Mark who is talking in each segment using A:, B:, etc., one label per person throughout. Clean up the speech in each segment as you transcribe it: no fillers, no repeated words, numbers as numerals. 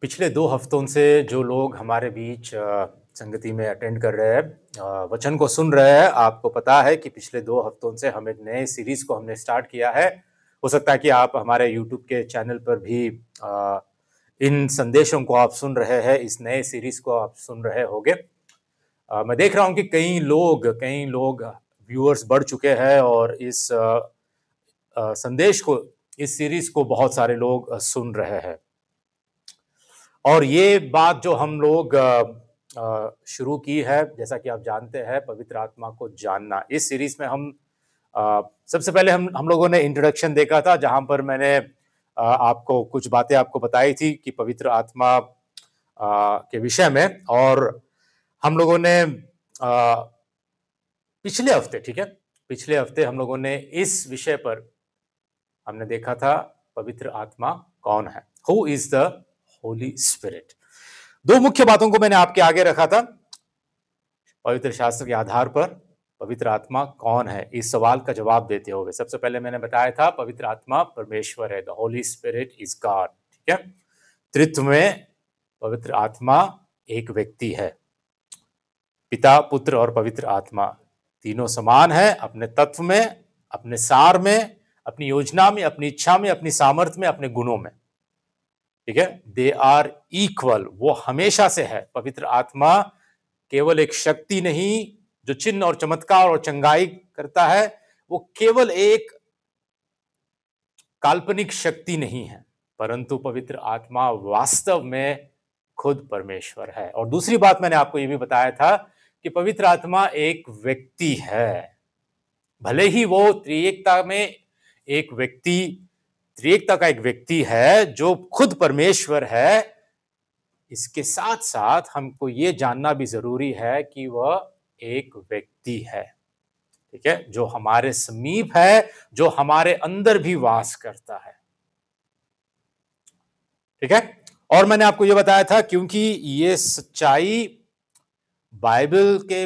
A: पिछले 2 हफ्तों से जो लोग हमारे बीच संगति में अटेंड कर रहे हैं, वचन को सुन रहे हैं, आपको पता है कि पिछले 2 हफ्तों से हम एक नए सीरीज को हमने स्टार्ट किया है। हो सकता है कि आप हमारे यूट्यूब के चैनल पर भी इन संदेशों को आप सुन रहे हैं, इस नए सीरीज को आप सुन रहे होंगे। मैं देख रहा हूं कि कई लोग व्यूअर्स बढ़ चुके हैं और इस संदेश को, इस सीरीज को बहुत सारे लोग सुन रहे हैं। और ये बात जो हम लोग शुरू की है, जैसा कि आप जानते हैं, पवित्र आत्मा को जानना। इस सीरीज में हम सबसे पहले हम लोगों ने इंट्रोडक्शन देखा था, जहां पर मैंने आपको कुछ बातें आपको बताई थी कि पवित्र आत्मा के विषय में। और हम लोगों ने पिछले हफ्ते, ठीक है, पिछले हफ्ते हम लोगों ने इस विषय पर हमने देखा था, पवित्र आत्मा कौन है, who is the Holy spirit. दो मुख्य बातों को मैंने आपके आगे रखा था पवित्र शास्त्र के आधार पर। पवित्र आत्मा कौन है, इस सवाल का जवाब देते हुए सबसे पहले मैंने बताया था पवित्र आत्मा परमेश्वर है, the Holy spirit is God. ठीक है, त्रित्व में पवित्र आत्मा एक व्यक्ति है। पिता, पुत्र और पवित्र आत्मा तीनों समान है अपने तत्व में, अपने सार में, अपनी योजना में, अपनी इच्छा में, अपनी सामर्थ्य में, अपने गुणों में। ठीक है, दे आर इक्वल, वो हमेशा से है। पवित्र आत्मा केवल एक शक्ति नहीं जो चिन्ह और चमत्कार और चंगाई करता है, वो केवल एक काल्पनिक शक्ति नहीं है, परंतु पवित्र आत्मा वास्तव में खुद परमेश्वर है। और दूसरी बात मैंने आपको यह भी बताया था कि पवित्र आत्मा एक व्यक्ति है। भले ही वो त्रिएकता में एक व्यक्ति, त्रिएकता का एक व्यक्ति है जो खुद परमेश्वर है, इसके साथ साथ हमको ये जानना भी जरूरी है कि वह एक व्यक्ति है। ठीक है, जो हमारे समीप है, जो हमारे अंदर भी वास करता है। ठीक है, और मैंने आपको यह बताया था क्योंकि ये सच्चाई बाइबल के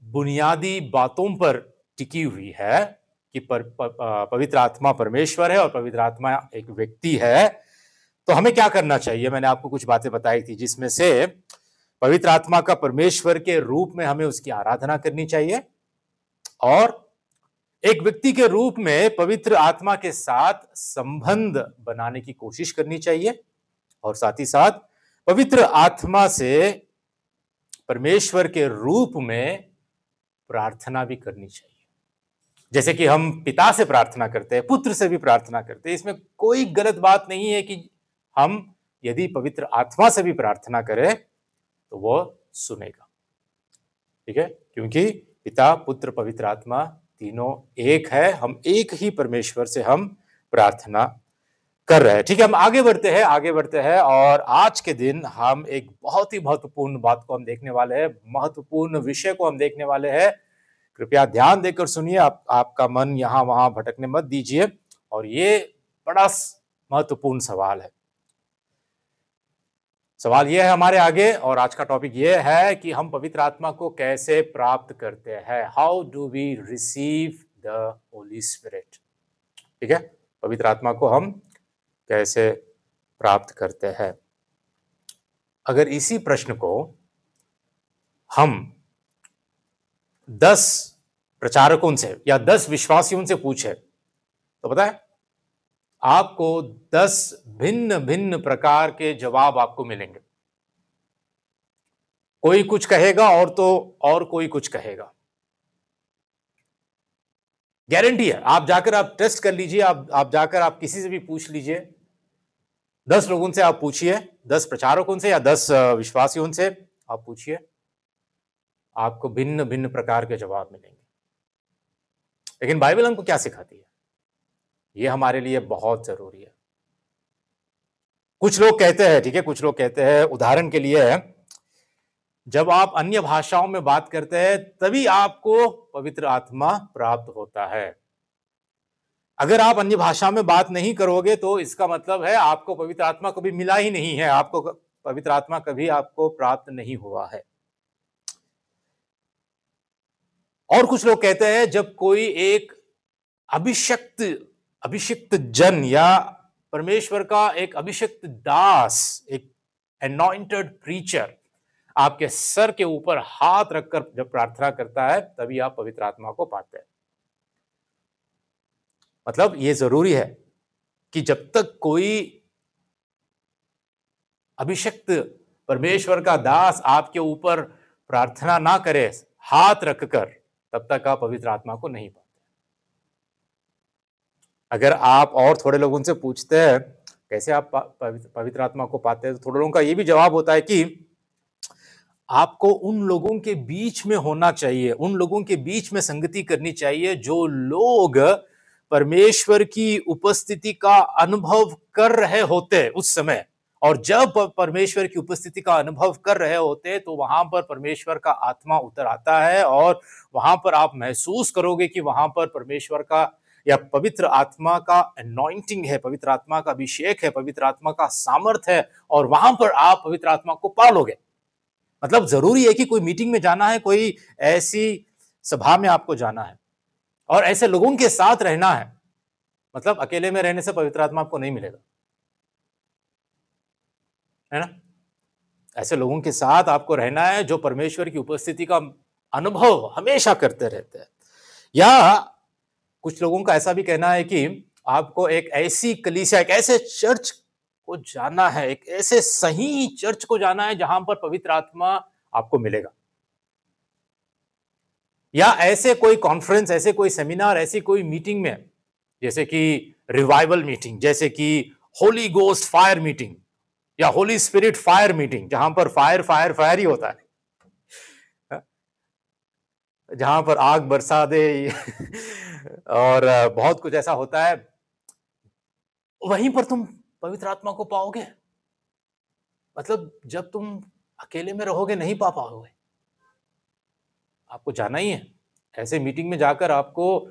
A: बुनियादी बातों पर टिकी हुई है कि पवित्र आत्मा परमेश्वर है और पवित्र आत्मा एक व्यक्ति है। तो हमें क्या करना चाहिए, मैंने आपको कुछ बातें बताई थी, जिसमें से पवित्र आत्मा का परमेश्वर के रूप में हमें उसकी आराधना करनी चाहिए, और एक व्यक्ति के रूप में पवित्र आत्मा के साथ संबंध बनाने की कोशिश करनी चाहिए, और साथ ही साथ पवित्र आत्मा से परमेश्वर के रूप में प्रार्थना भी करनी चाहिए। जैसे कि हम पिता से प्रार्थना करते हैं, पुत्र से भी प्रार्थना करते हैं, इसमें कोई गलत बात नहीं है कि हम यदि पवित्र आत्मा से भी प्रार्थना करें तो वो सुनेगा। ठीक है, क्योंकि पिता, पुत्र, पवित्र आत्मा तीनों एक है, हम एक ही परमेश्वर से हम प्रार्थना कर रहे हैं। ठीक है, हम आगे बढ़ते हैं और आज के दिन हम एक बहुत ही महत्वपूर्ण बात को हम देखने वाले हैं, महत्वपूर्ण विषय को हम देखने वाले हैं। कृपया ध्यान देकर सुनिए, आपका मन यहां वहां भटकने मत दीजिए। और ये बड़ा महत्वपूर्ण सवाल है। सवाल यह है हमारे आगे, और आज का टॉपिक यह है कि हम पवित्र आत्मा को कैसे प्राप्त करते हैं। How do we receive the Holy Spirit. ठीक है, पवित्र आत्मा को हम कैसे प्राप्त करते हैं। अगर इसी प्रश्न को हम 10 प्रचारकों से या 10 विश्वासियों से पूछे तो पता है आपको 10 भिन्न भिन्न प्रकार के जवाब आपको मिलेंगे। कोई कुछ कहेगा और कोई कुछ कहेगा। गारंटी है, आप जाकर आप टेस्ट कर लीजिए, आप जाकर आप किसी से भी पूछ लीजिए, 10 लोगों से आप पूछिए, 10 प्रचारकों से या 10 विश्वासियों से आप पूछिए, आपको भिन्न भिन्न प्रकार के जवाब मिलेंगे। लेकिन बाइबल हमको क्या सिखाती है, यह हमारे लिए बहुत जरूरी है। कुछ लोग कहते हैं, ठीक है, कुछ लोग कहते हैं, उदाहरण के लिए जब आप अन्य भाषाओं में बात करते हैं तभी आपको पवित्र आत्मा प्राप्त होता है। अगर आप अन्य भाषा में बात नहीं करोगे तो इसका मतलब है आपको पवित्र आत्मा कभी मिला ही नहीं है, आपको पवित्र आत्मा कभी आपको प्राप्त नहीं हुआ है। और कुछ लोग कहते हैं जब कोई एक अभिषिक्त जन या परमेश्वर का एक अभिषिक्त दास, एक अनॉइंटेड प्रीचर आपके सर के ऊपर हाथ रखकर जब प्रार्थना करता है, तभी आप पवित्र आत्मा को पाते हैं। मतलब ये जरूरी है कि जब तक कोई अभिषिक्त परमेश्वर का दास आपके ऊपर प्रार्थना ना करे हाथ रखकर, तब तक आप पवित्र आत्मा को नहीं पाते। अगर आप और थोड़े लोगों से पूछते हैं कैसे आप पवित्र आत्मा को पाते हैं, तो थोड़े लोगों का ये भी जवाब होता है कि आपको उन लोगों के बीच में होना चाहिए, उन लोगों के बीच में संगति करनी चाहिए जो लोग परमेश्वर की उपस्थिति का अनुभव कर रहे होते उस समय। और जब परमेश्वर की उपस्थिति का अनुभव कर रहे होते तो वहां पर परमेश्वर का आत्मा उतर आता है और वहां पर आप महसूस करोगे कि वहां पर परमेश्वर का या पवित्र आत्मा का अनॉइंटिंग है, पवित्र आत्मा का अभिषेक है, पवित्र आत्मा का सामर्थ्य है, और वहां पर आप पवित्र आत्मा को पालोगे। मतलब जरूरी है कि कोई मीटिंग में जाना है, कोई ऐसी सभा में आपको जाना है और ऐसे लोगों के साथ रहना है। मतलब अकेले में रहने से पवित्र आत्मा आपको नहीं मिलेगा, है ना। ऐसे लोगों के साथ आपको रहना है जो परमेश्वर की उपस्थिति का अनुभव हमेशा करते रहते हैं। या कुछ लोगों का ऐसा भी कहना है कि आपको एक ऐसी कलीसिया, एक ऐसे चर्च को जाना है, एक ऐसे सही चर्च को जाना है जहां पर पवित्र आत्मा आपको मिलेगा। या ऐसे कोई कॉन्फ्रेंस, ऐसे कोई सेमिनार, ऐसी कोई मीटिंग में, जैसे कि रिवाइवल मीटिंग, जैसे कि होली गोस्ट फायर मीटिंग या होली स्पिरिट फायर मीटिंग, जहां पर फायर फायर फायर ही होता है, जहां पर आग बरसा दे और बहुत कुछ ऐसा होता है, वहीं पर तुम पवित्र आत्मा को पाओगे। मतलब जब तुम अकेले में रहोगे नहीं पा पाओगे, आपको जाना ही है ऐसे मीटिंग में जाकर। आपको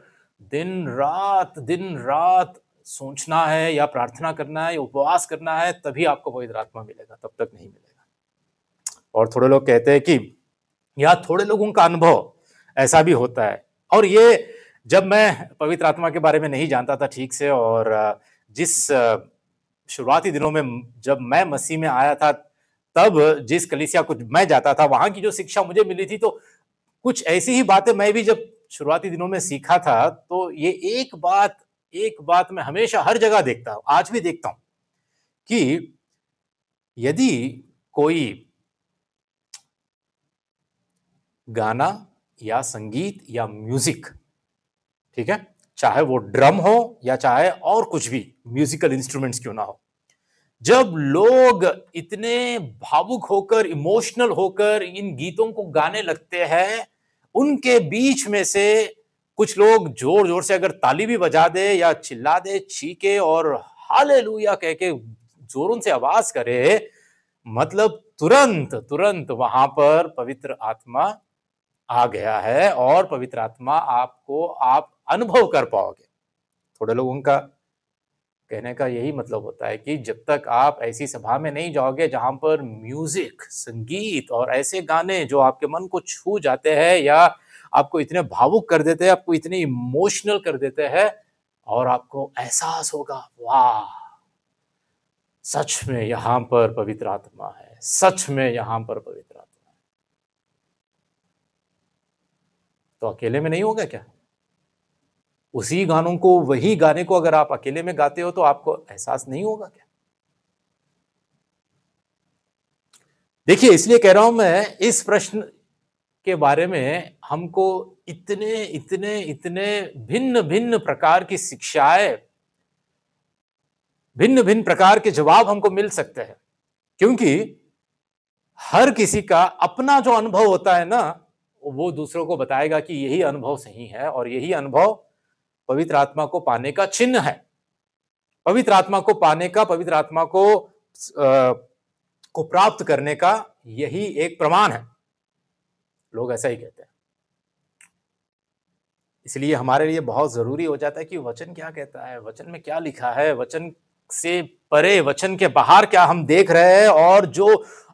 A: दिन रात सोचना है या प्रार्थना करना है या उपवास करना है, तभी आपको पवित्र आत्मा मिलेगा, तब तक नहीं मिलेगा। और थोड़े लोग कहते हैं कि या थोड़े लोगों का अनुभव ऐसा भी होता है। और ये जब मैं पवित्र आत्मा के बारे में नहीं जानता था ठीक से, और जिस शुरुआती दिनों में जब मैं मसीह में आया था, तब जिस कलीसिया को मैं जाता था, वहां की जो शिक्षा मुझे मिली थी, तो कुछ ऐसी ही बातें मैं भी जब शुरुआती दिनों में सीखा था, तो ये एक बात मैं हमेशा हर जगह देखता हूं, आज भी देखता हूं, कि यदि कोई गाना या संगीत या म्यूजिक, ठीक है, चाहे वो ड्रम हो या चाहे और कुछ भी म्यूजिकल इंस्ट्रूमेंट्स क्यों ना हो, जब लोग इतने भावुक होकर, इमोशनल होकर इन गीतों को गाने लगते हैं, उनके बीच में से कुछ लोग जोर जोर से अगर ताली भी बजा दे या चिल्ला दे, चीखे और हालेलुया कह के जोरों से आवाज करे, मतलब तुरंत वहां पर पवित्र आत्मा आ गया है और पवित्र आत्मा आपको आप अनुभव कर पाओगे। थोड़े लोगों का कहने का यही मतलब होता है कि जब तक आप ऐसी सभा में नहीं जाओगे जहां पर म्यूजिक, संगीत और ऐसे गाने जो आपके मन को छू जाते हैं या आपको इतने भावुक कर देते हैं, आपको इतने इमोशनल कर देते हैं, और आपको एहसास होगा, वाह, सच में यहां पर पवित्र आत्मा है, सच में यहां पर पवित्र आत्मा है, तो अकेले में नहीं होगा क्या? उसी गानों को, वही गाने को अगर आप अकेले में गाते हो तो आपको एहसास नहीं होगा क्या? देखिए, इसलिए कह रहा हूं मैं, इस प्रश्न के बारे में हमको इतने इतने इतने भिन्न भिन्न प्रकार की शिक्षाएं, भिन्न भिन्न प्रकार के जवाब हमको मिल सकते हैं, क्योंकि हर किसी का अपना जो अनुभव होता है ना, वो दूसरों को बताएगा कि यही अनुभव सही है और यही अनुभव पवित्र आत्मा को पाने का चिन्ह है। पवित्र आत्मा को पाने का, पवित्र आत्मा को प्राप्त करने का यही एक प्रमाण है। लोग ऐसा ही कहते हैं। इसलिए हमारे लिए बहुत जरूरी हो जाता है कि वचन क्या कहता है, वचन में क्या लिखा है, वचन से परे, वचन के बाहर क्या हम देख रहे हैं, और जो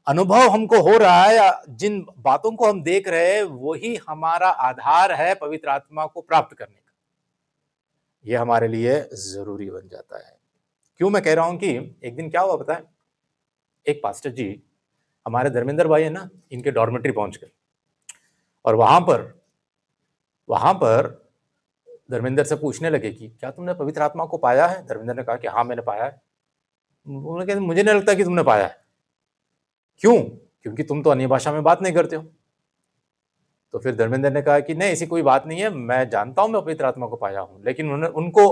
A: अनुभव हमको हो रहा है या जिन बातों को हम देख रहे हैं, वही हमारा आधार है पवित्र आत्मा को प्राप्त करने का। यह हमारे लिए जरूरी बन जाता है। क्यों मैं कह रहा हूं कि एक दिन क्या हुआ पता है, एक पास्टर जी हमारे धर्मेंद्र भाई है ना, इनके डॉर्मेट्री पहुंच गए और वहां पर धर्मेंद्र से पूछने लगे कि क्या तुमने पवित्र आत्मा को पाया है। धर्मेंद्र ने कहा कि हाँ मैंने पाया है। उन्होंने कहा मुझे नहीं लगता कि तुमने पाया है। क्यों? क्योंकि तुम तो अन्य भाषा में बात नहीं करते हो। तो फिर धर्मेंद्र ने कहा कि नहीं ऐसी कोई बात नहीं है, मैं जानता हूं मैं पवित्र आत्मा को पाया हूं। लेकिन उनको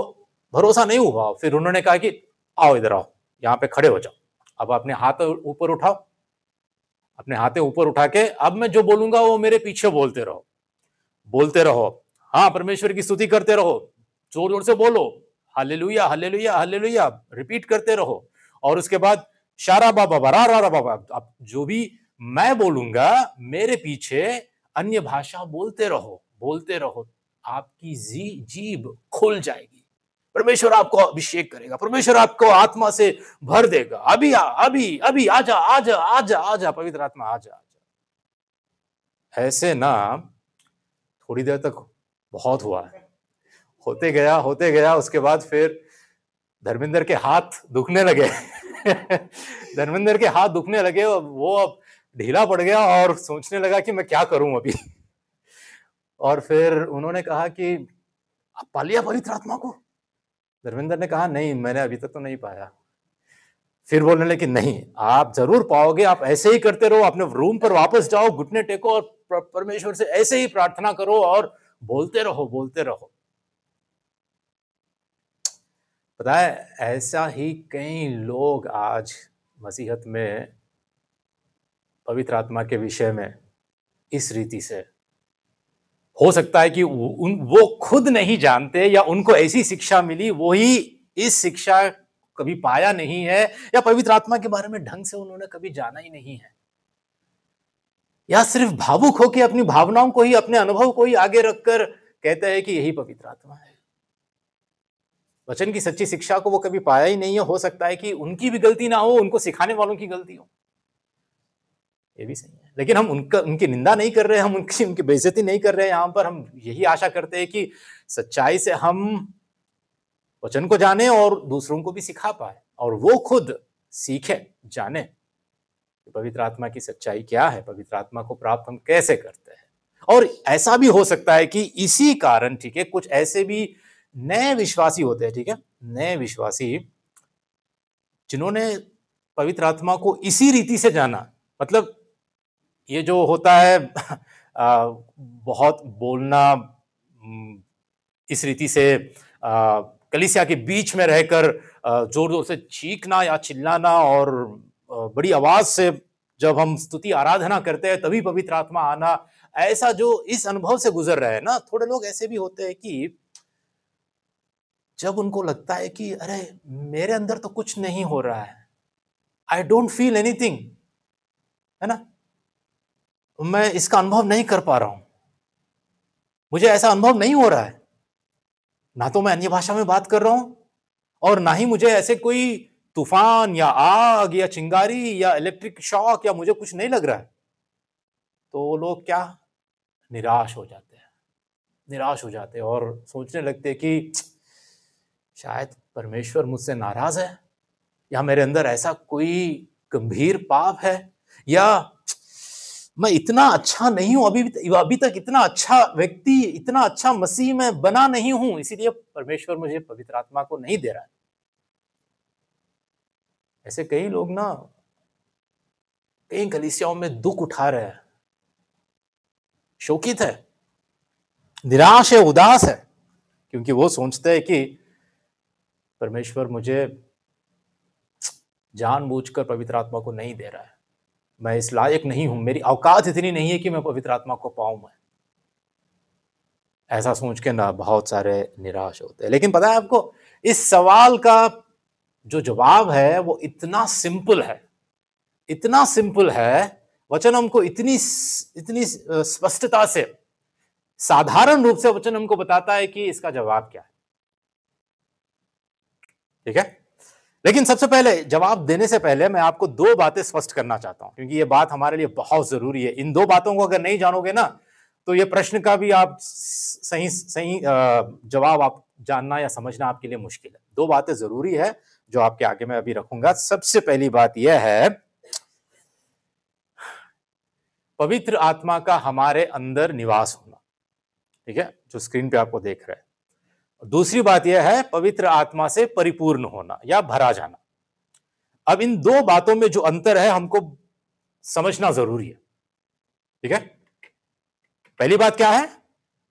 A: भरोसा नहीं हुआ। फिर उन्होंने कहा कि आओ इधर आओ, यहाँ पे खड़े हो जाओ, अब अपने हाथ ऊपर उठाओ, अपने हाथे ऊपर उठा के अब मैं जो बोलूंगा वो मेरे पीछे बोलते रहो, बोलते रहो। हाँ, परमेश्वर की स्तुति करते रहो, जोर जोर से बोलो, हालेलुया हालेलुया हालेलुया, रिपीट करते रहो। और उसके बाद शारा बाबा बरा रा बाबा, अब जो भी मैं बोलूंगा मेरे पीछे अन्य भाषा बोलते रहो, बोलते रहो। आपकी जीभ खुल जाएगी, परमेश्वर आपको अभिषेक करेगा, परमेश्वर आपको आत्मा से भर देगा। अभी अभी अभी आजा आजा आजा आजा, पवित्र आत्मा आजा आजा। ऐसे ना थोड़ी देर तक बहुत हुआ है, होते गया। उसके बाद फिर धर्मेंद्र के हाथ दुखने लगे धर्मेंद्र के हाथ दुखने लगे, वो अब ढीला पड़ गया और सोचने लगा कि मैं क्या करूं अभी और फिर उन्होंने कहा कि आप पा लिया पवित्र आत्मा को। धर्मेंद्र ने कहा नहीं, मैंने अभी तक तो नहीं पाया। फिर बोलने लगे नहीं, आप जरूर पाओगे, आप ऐसे ही करते रहो, अपने रूम पर वापस जाओ, घुटने टेको और परमेश्वर से ऐसे ही प्रार्थना करो और बोलते रहो, बोलते रहो। पता है, ऐसा ही कई लोग आज मसीहत में पवित्र आत्मा के विषय में इस रीति से, हो सकता है कि वो खुद नहीं जानते या उनको ऐसी शिक्षा मिली, वो ही इस शिक्षा कभी पाया नहीं है, या पवित्र आत्मा के बारे में ढंग से उन्होंने कभी जाना ही नहीं है, या सिर्फ भावुक होकर अपनी भावनाओं को ही, अपने अनुभव को ही आगे रखकर कहते हैं कि यही पवित्र आत्मा है। वचन की सच्ची शिक्षा को वो कभी पाया ही नहीं है। हो सकता है कि उनकी भी गलती ना हो, उनको सिखाने वालों की गलती हो, ये भी सही है। लेकिन हम उनकी निंदा नहीं कर रहे, हम उनकी बेइज्जती नहीं कर रहे। यहां पर हम यही आशा करते हैं कि सच्चाई से हम वचन को जाने और दूसरों को भी सिखा पाए, और वो खुद सीखे, जाने पवित्र आत्मा की सच्चाई क्या है, पवित्र आत्मा को प्राप्त हम कैसे करते हैं। और ऐसा भी हो सकता है कि इसी कारण, ठीक है, कुछ ऐसे भी नए विश्वासी होते हैं, ठीक है, नए विश्वासी जिन्होंने पवित्र आत्मा को इसी रीति से जाना, मतलब ये जो होता है बहुत बोलना, इस रीति से कलीसिया के बीच में रहकर जोर जोर से चीखना या चिल्लाना, और बड़ी आवाज से जब हम स्तुति आराधना करते हैं तभी पवित्र आत्मा आना, ऐसा जो इस अनुभव से गुजर रहे हैं ना, थोड़े लोग ऐसे भी होते हैं कि जब उनको लगता है कि अरे मेरे अंदर तो कुछ नहीं हो रहा है, आई डोंट फील एनीथिंग, है ना, मैं इसका अनुभव नहीं कर पा रहा हूं, मुझे ऐसा अनुभव नहीं हो रहा है, ना तो मैं अन्य भाषा में बात कर रहा हूं और ना ही मुझे ऐसे कोई तूफान या आग या चिंगारी या इलेक्ट्रिक शॉक या मुझे कुछ नहीं लग रहा है। तो लोग क्या, निराश हो जाते हैं, निराश हो जाते हैं और सोचने लगते हैं कि शायद परमेश्वर मुझसे नाराज है, या मेरे अंदर ऐसा कोई गंभीर पाप है, या मैं इतना अच्छा नहीं हूं, अभी तक इतना अच्छा व्यक्ति, इतना अच्छा मसीह में बना नहीं हूं, इसीलिए परमेश्वर मुझे पवित्र आत्मा को नहीं दे रहा है। ऐसे कई लोग ना कई कलीसियाओं में दुख उठा रहे हैं, शोकित है, निराश है, उदास है, क्योंकि वो सोचते हैं कि परमेश्वर मुझे जानबूझकर पवित्र आत्मा को नहीं दे रहा है, मैं इस लायक नहीं हूं, मेरी औकात इतनी नहीं है कि मैं पवित्र आत्मा को पाऊं। मैं ऐसा सोच के ना बहुत सारे निराश होते हैं। लेकिन पता है आपको, इस सवाल का जो जवाब है वो इतना सिंपल है, इतना सिंपल है, वचन हमको इतनी स्पष्टता से, साधारण रूप से वचन हमको बताता है कि इसका जवाब क्या है, ठीक है। लेकिन सबसे पहले, जवाब देने से पहले मैं आपको दो बातें स्पष्ट करना चाहता हूं, क्योंकि ये बात हमारे लिए बहुत जरूरी है। इन दो बातों को अगर नहीं जानोगे ना, तो ये प्रश्न का भी आप सही जवाब आप जानना या समझना आपके लिए मुश्किल है। दो बातें जरूरी है, जो आपके आगे मैं अभी रखूंगा। सबसे पहली बात यह है, पवित्र आत्मा का हमारे अंदर निवास होना, ठीक है, जो स्क्रीन पे आपको देख रहे हैं। दूसरी बात यह है पवित्र आत्मा से परिपूर्ण होना या भरा जाना। अब इन दो बातों में जो अंतर है हमको समझना जरूरी है, ठीक है। पहली बात क्या है?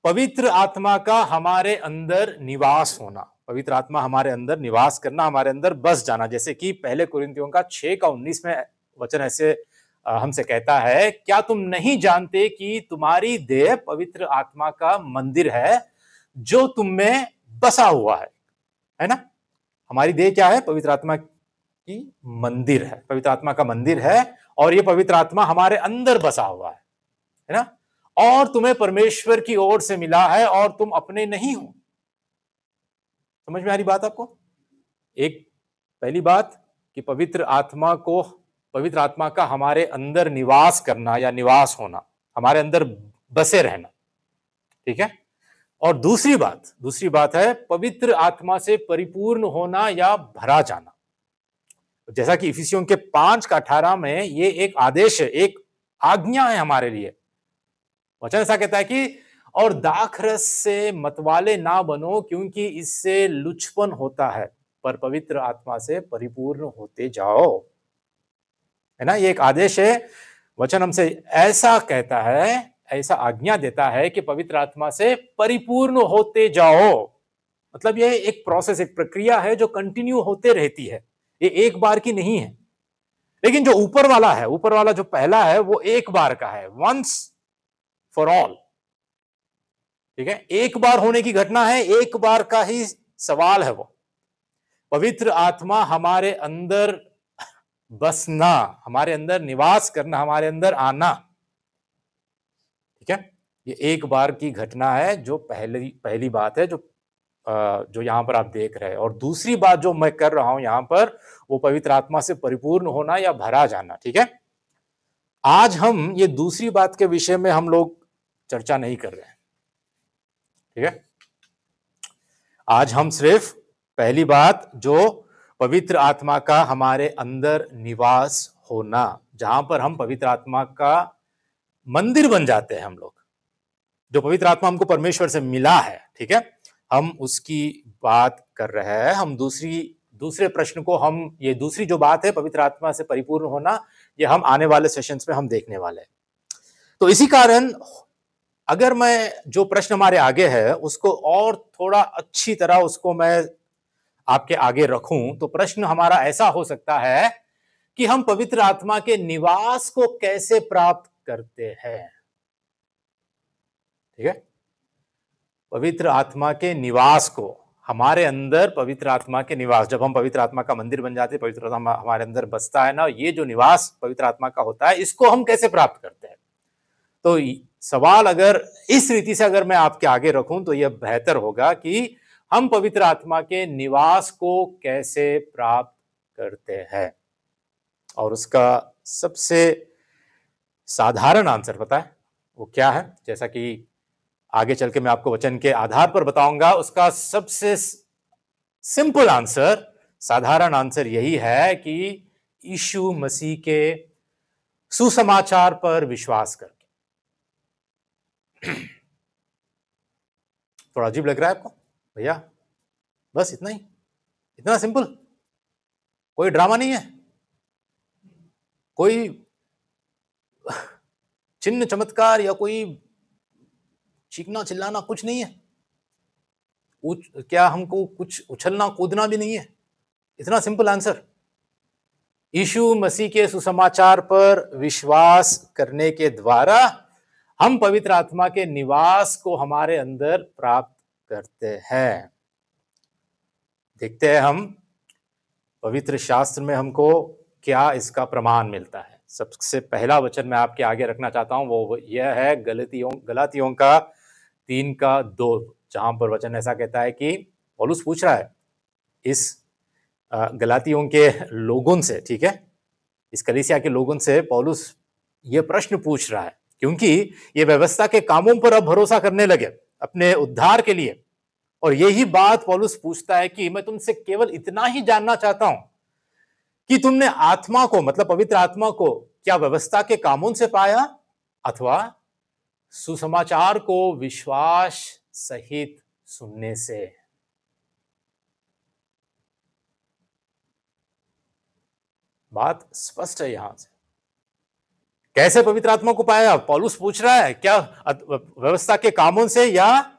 A: पवित्र आत्मा का हमारे अंदर निवास होना, पवित्र आत्मा हमारे अंदर निवास करना, हमारे अंदर बस जाना। जैसे कि पहले कुरिन्थियों का 6:19 में वचन ऐसे हमसे कहता है, क्या तुम नहीं जानते कि तुम्हारी देह पवित्र आत्मा का मंदिर है जो तुम में बसा हुआ है ना। हमारी देह क्या है? पवित्र आत्मा की मंदिर है, पवित्र आत्मा का मंदिर है, और ये पवित्र आत्मा हमारे अंदर बसा हुआ है ना। और तुम्हें परमेश्वर की ओर से मिला है और तुम अपने नहीं हो। समझ में आ रही बात आपको? एक पहली बात कि पवित्र आत्मा का हमारे अंदर निवास करना या निवास होना, हमारे अंदर बसे रहना, ठीक है। और दूसरी बात है पवित्र आत्मा से परिपूर्ण होना या भरा जाना। जैसा कि इफिसियों के 5:18 में ये एक आदेश है, एक आज्ञा है हमारे लिए। वचन ऐसा कहता है कि और दाखरस से मतवाले ना बनो क्योंकि इससे लुचपन होता है, पर पवित्र आत्मा से परिपूर्ण होते जाओ, है ना। ये एक आदेश है। वचन हमसे ऐसा कहता है, ऐसा आज्ञा देता है कि पवित्र आत्मा से परिपूर्ण होते जाओ। मतलब ये एक प्रोसेस, एक प्रक्रिया है जो कंटिन्यू होते रहती है, ये एक बार की नहीं है। लेकिन जो ऊपर वाला जो पहला है वो एक बार का है, वंस फॉर ऑल, ठीक है। एक बार होने की घटना है, एक बार का ही सवाल है वो। पवित्र आत्मा हमारे अंदर बसना, हमारे अंदर निवास करना, हमारे अंदर आना, ठीक है। ये एक बार की घटना है, जो पहली बात है जो यहां पर आप देख रहे हैं। और दूसरी बात जो मैं कर रहा हूं यहां पर, वो पवित्र आत्मा से परिपूर्ण होना या भरा जाना, ठीक है। आज हम ये दूसरी बात के विषय में हम लोग चर्चा नहीं कर रहे हैं, ठीक है। आज हम सिर्फ पहली बात, जो पवित्र आत्मा का हमारे अंदर निवास होना, जहां पर हम पवित्र आत्मा का मंदिर बन जाते हैं हम लोग, जो पवित्र आत्मा हमको परमेश्वर से मिला है, ठीक है, हम उसकी बात कर रहे हैं। हम दूसरे प्रश्न को, हम ये दूसरी जो बात है पवित्र आत्मा से परिपूर्ण होना, ये हम आने वाले सेशंस में हम देखने वाले हैं। तो इसी कारण अगर मैं जो प्रश्न हमारे आगे है उसको और थोड़ा अच्छी तरह उसको मैं आपके आगे रखूं, तो प्रश्न हमारा ऐसा हो सकता है कि हम पवित्र आत्मा के निवास को कैसे प्राप्त करते हैं, ठीक है। पवित्र आत्मा के निवास को, हमारे अंदर पवित्र आत्मा के निवास, जब हम पवित्र आत्मा का मंदिर बन जाते हैं, पवित्र आत्मा हमारे अंदर बसता है ना, ये जो निवास पवित्र आत्मा का होता है, इसको हम कैसे प्राप्त करते हैं। तो सवाल अगर इस रीति से अगर मैं आपके आगे रखूं तो यह बेहतर होगा कि हम पवित्र आत्मा के निवास को कैसे प्राप्त करते हैं। और उसका सबसे साधारण आंसर पता है वो क्या है? जैसा कि आगे चल के मैं आपको वचन के आधार पर बताऊंगा, उसका सबसे सिंपल आंसर, साधारण आंसर यही है कि यीशु मसीह के सुसमाचार पर विश्वास करके। थोड़ा अजीब लग रहा है आपको भैया? बस इतना ही, इतना सिंपल, कोई ड्रामा नहीं है, कोई चिन्ह चमत्कार या कोई चीखना चिल्लाना कुछ नहीं है, क्या हमको कुछ उछलना कूदना भी नहीं है, इतना सिंपल आंसर। यीशु मसीह के सुसमाचार पर विश्वास करने के द्वारा हम पवित्र आत्मा के निवास को हमारे अंदर प्राप्त करते हैं। देखते हैं हम पवित्र शास्त्र में हमको क्या इसका प्रमाण मिलता है। सबसे पहला वचन मैं आपके आगे रखना चाहता हूं, वो यह है गलातियों का 3:2, जहां पर वचन ऐसा कहता है कि पौलुस पूछ रहा है इस गलातियों के लोगों से, ठीक है, इस कलीसिया के लोगों से पौलुस ये प्रश्न पूछ रहा है, क्योंकि ये व्यवस्था के कामों पर अब भरोसा करने लगे अपने उद्धार के लिए, और यही बात पौलुस पूछता है कि मैं तुमसे केवल इतना ही जानना चाहता हूं कि तुमने आत्मा को, मतलब पवित्र आत्मा को, क्या व्यवस्था के कामों से पाया अथवा सुसमाचार को विश्वास सहित सुनने से। बात स्पष्ट है यहां से। कैसे पवित्र आत्मा को पाया? पौलुस पूछ रहा है, क्या व्यवस्था के कामों से या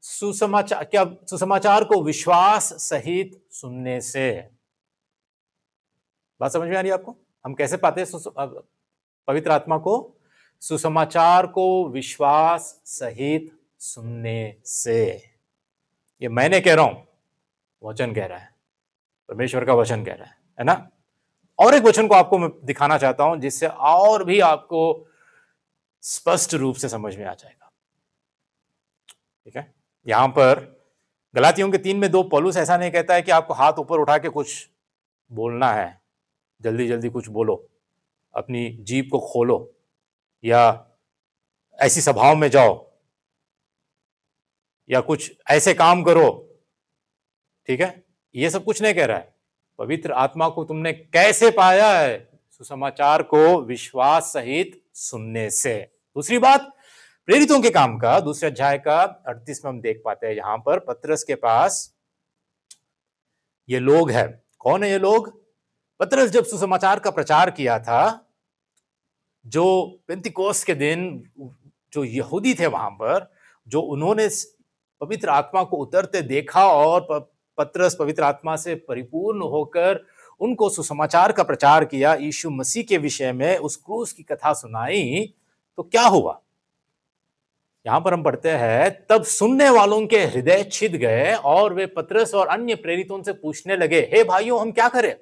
A: सुसमाचार, क्या सुसमाचार को विश्वास सहित सुनने से? बात समझ में आ रही है आपको? हम कैसे पाते हैं पवित्र आत्मा को? सुसमाचार को विश्वास सहित सुनने से। ये मैं नहीं कह रहा हूं, वचन कह रहा है, परमेश्वर का वचन कह रहा है ना? और एक वचन को आपको मैं दिखाना चाहता हूं जिससे और भी आपको स्पष्ट रूप से समझ में आ जाएगा। ठीक है, यहां पर गलातियों के 3:2 पौलुस ऐसा नहीं कहता है कि आपको हाथ ऊपर उठा के कुछ बोलना है, जल्दी जल्दी कुछ बोलो, अपनी जीभ को खोलो या ऐसी सभाओं में जाओ या कुछ ऐसे काम करो। ठीक है, ये सब कुछ नहीं कह रहा है। पवित्र आत्मा को तुमने कैसे पाया है? सुसमाचार को विश्वास सहित सुनने से। दूसरी बात, प्रेरितों के काम का 2 अध्याय का 38 में हम देख पाते हैं, यहां पर पतरस के पास ये लोग हैं। कौन है ये लोग? पतरस जब सुसमाचार का प्रचार किया था, जो पेंतिकोस्त के दिन जो यहूदी थे वहां पर, जो उन्होंने पवित्र आत्मा को उतरते देखा और पतरस पवित्र आत्मा से परिपूर्ण होकर उनको सुसमाचार का प्रचार किया, यीशु मसीह के विषय में उस क्रूस की कथा सुनाई, तो क्या हुआ? यहां पर हम पढ़ते हैं, तब सुनने वालों के हृदय छिद गए और वे पतरस और अन्य प्रेरितों से पूछने लगे, हे भाइयों, हम क्या करें?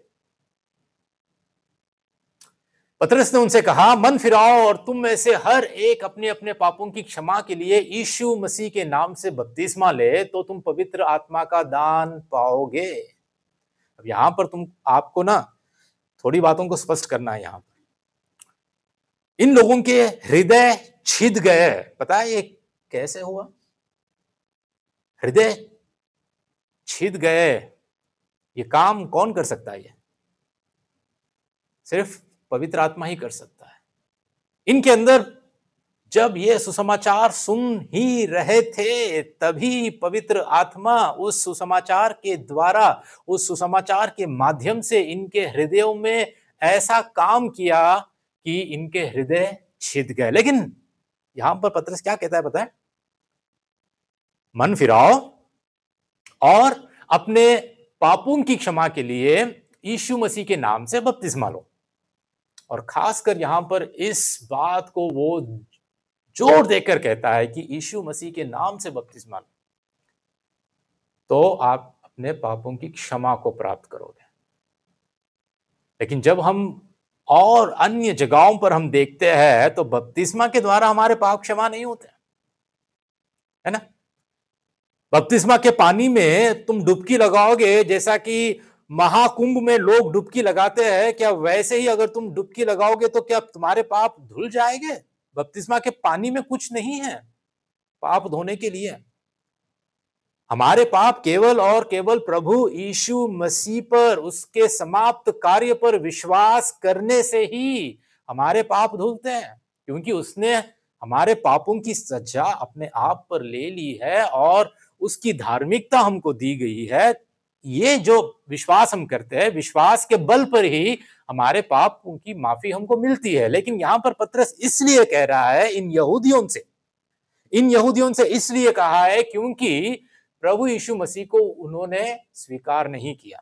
A: पतरस ने उनसे कहा, मन फिराओ और तुम में से हर एक अपने अपने पापों की क्षमा के लिए यीशु मसीह के नाम से बपतिस्मा ले, तो तुम पवित्र आत्मा का दान पाओगे। अब यहां पर आपको ना थोड़ी बातों को स्पष्ट करना है। यहां पर इन लोगों के हृदय छिद गए। पता है ये कैसे हुआ? हृदय छिद गए, ये काम कौन कर सकता है? ये सिर्फ पवित्र आत्मा ही कर सकता है। इनके अंदर जब ये सुसमाचार सुन ही रहे थे, तभी पवित्र आत्मा उस सुसमाचार के द्वारा, उस सुसमाचार के माध्यम से इनके हृदयों में ऐसा काम किया कि इनके हृदय छिद गए। लेकिन यहां पर पतरस क्या कहता है पता है? मन फिराओ और अपने पापों की क्षमा के लिए यीशु मसीह के नाम से बपतिस्मा लो। और खासकर यहां पर इस बात को वो जोर देकर कहता है कि यीशु मसीह के नाम से बपतिस्मा लो, तो आप अपने पापों की क्षमा को प्राप्त करोगे। लेकिन जब हम और अन्य जगहों पर हम देखते हैं, तो बपतिस्मा के द्वारा हमारे पाप क्षमा नहीं होते, है ना? बपतिस्मा के पानी में तुम डुबकी लगाओगे, जैसा कि महाकुंभ में लोग डुबकी लगाते हैं, क्या वैसे ही अगर तुम डुबकी लगाओगे तो क्या तुम्हारे पाप धुल जाएंगे? बपतिस्मा के पानी में कुछ नहीं है पाप धोने के लिए। हमारे पाप केवल और केवल प्रभु यीशु मसीह पर, उसके समाप्त कार्य पर विश्वास करने से ही हमारे पाप धुलते हैं, क्योंकि उसने हमारे पापों की सजा अपने आप पर ले ली है और उसकी धार्मिकता हमको दी गई है। ये जो विश्वास हम करते हैं, विश्वास के बल पर ही हमारे पापों की माफी हमको मिलती है। लेकिन यहां पर पतरस इसलिए कह रहा है इन यहूदियों से इसलिए कहा है क्योंकि प्रभु यीशु मसीह को उन्होंने स्वीकार नहीं किया,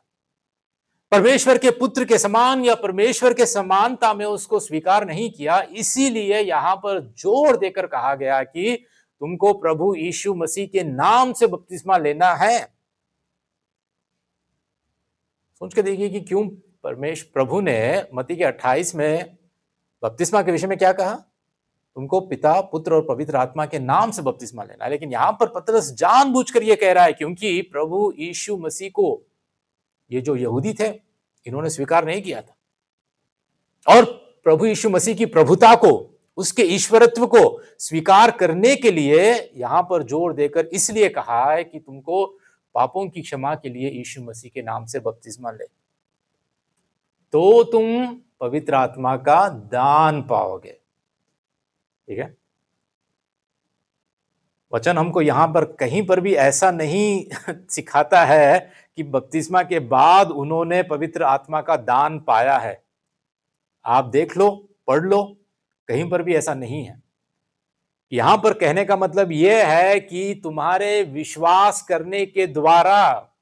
A: परमेश्वर के पुत्र के समान या परमेश्वर के समानता में उसको स्वीकार नहीं किया। इसीलिए यहां पर जोर देकर कहा गया कि तुमको प्रभु यीशु मसीह के नाम से बपतिस्मा लेना है। सोच के देखिए कि क्यों प्रभु ने मत्ती के 28 में बपतिस्मा के विषय में क्या कहा? तुमको पिता, पुत्र और पवित्र आत्मा के नाम से बपतिस्मा लेना है। लेकिन यहां पर पतरस जानबूझकर यह कह रहा है क्योंकि प्रभु यीशु मसीह को ये जो यहूदी थे, इन्होंने स्वीकार नहीं किया था, और प्रभु यीशु मसीह की प्रभुता को उसके ईश्वरत्व को स्वीकार करने के लिए यहां पर जोर देकर इसलिए कहा है कि तुमको पापों की क्षमा के लिए यीशु मसीह के नाम से बपतिस्मा ले, तो तुम पवित्र आत्मा का दान पाओगे। ठीक है, वचन हमको यहां पर कहीं पर भी ऐसा नहीं सिखाता है कि बपतिस्मा के बाद उन्होंने पवित्र आत्मा का दान पाया है। आप देख लो, पढ़ लो, कहीं पर भी ऐसा नहीं है। यहां पर कहने का मतलब यह है कि तुम्हारे विश्वास करने के द्वारा,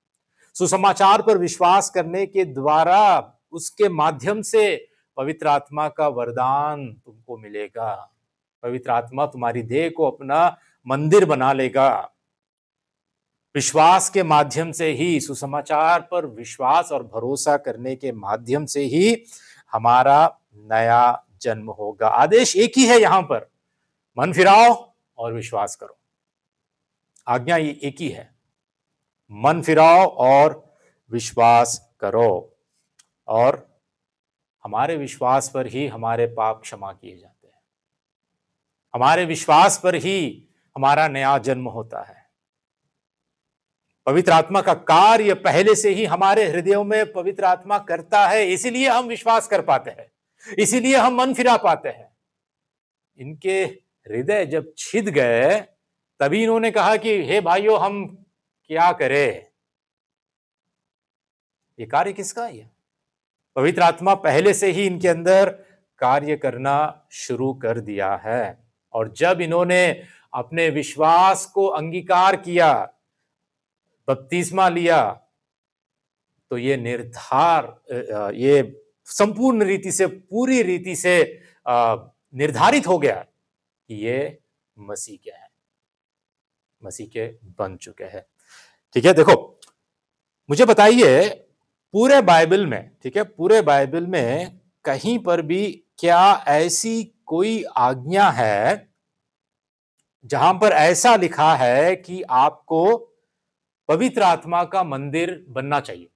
A: सुसमाचार पर विश्वास करने के द्वारा, उसके माध्यम से पवित्र आत्मा का वरदान तुमको मिलेगा। पवित्र आत्मा तुम्हारी देह को अपना मंदिर बना लेगा। विश्वास के माध्यम से ही, सुसमाचार पर विश्वास और भरोसा करने के माध्यम से ही हमारा नया जन्म होगा। आदेश एक ही है यहां पर, मन फिराओ और विश्वास करो। आज्ञा ये एक ही है, मन फिराओ और विश्वास करो। और हमारे विश्वास पर ही हमारे पाप क्षमा किए जाते हैं। हमारे विश्वास पर ही हमारा नया जन्म होता है। पवित्र आत्मा का कार्य पहले से ही हमारे हृदयों में पवित्र आत्मा करता है, इसीलिए हम विश्वास कर पाते हैं, इसीलिए हम मन फिरा पाते हैं। इनके हृदय जब छिद गए, तभी इन्होंने कहा कि हे भाइयों, हम क्या करें। ये कार्य किसका है? पवित्र आत्मा पहले से ही इनके अंदर कार्य करना शुरू कर दिया है। और जब इन्होंने अपने विश्वास को अंगीकार किया, बपतिस्मा लिया, तो ये ये संपूर्ण रीति से, पूरी रीति से निर्धारित हो गया कि ये मसीह के हैं, मसीह के बन चुके हैं। ठीक है, देखो मुझे बताइए पूरे बाइबल में, ठीक है, पूरे बाइबल में कहीं पर भी क्या ऐसी कोई आज्ञा है जहां पर ऐसा लिखा है कि आपको पवित्र आत्मा का मंदिर बनना चाहिए?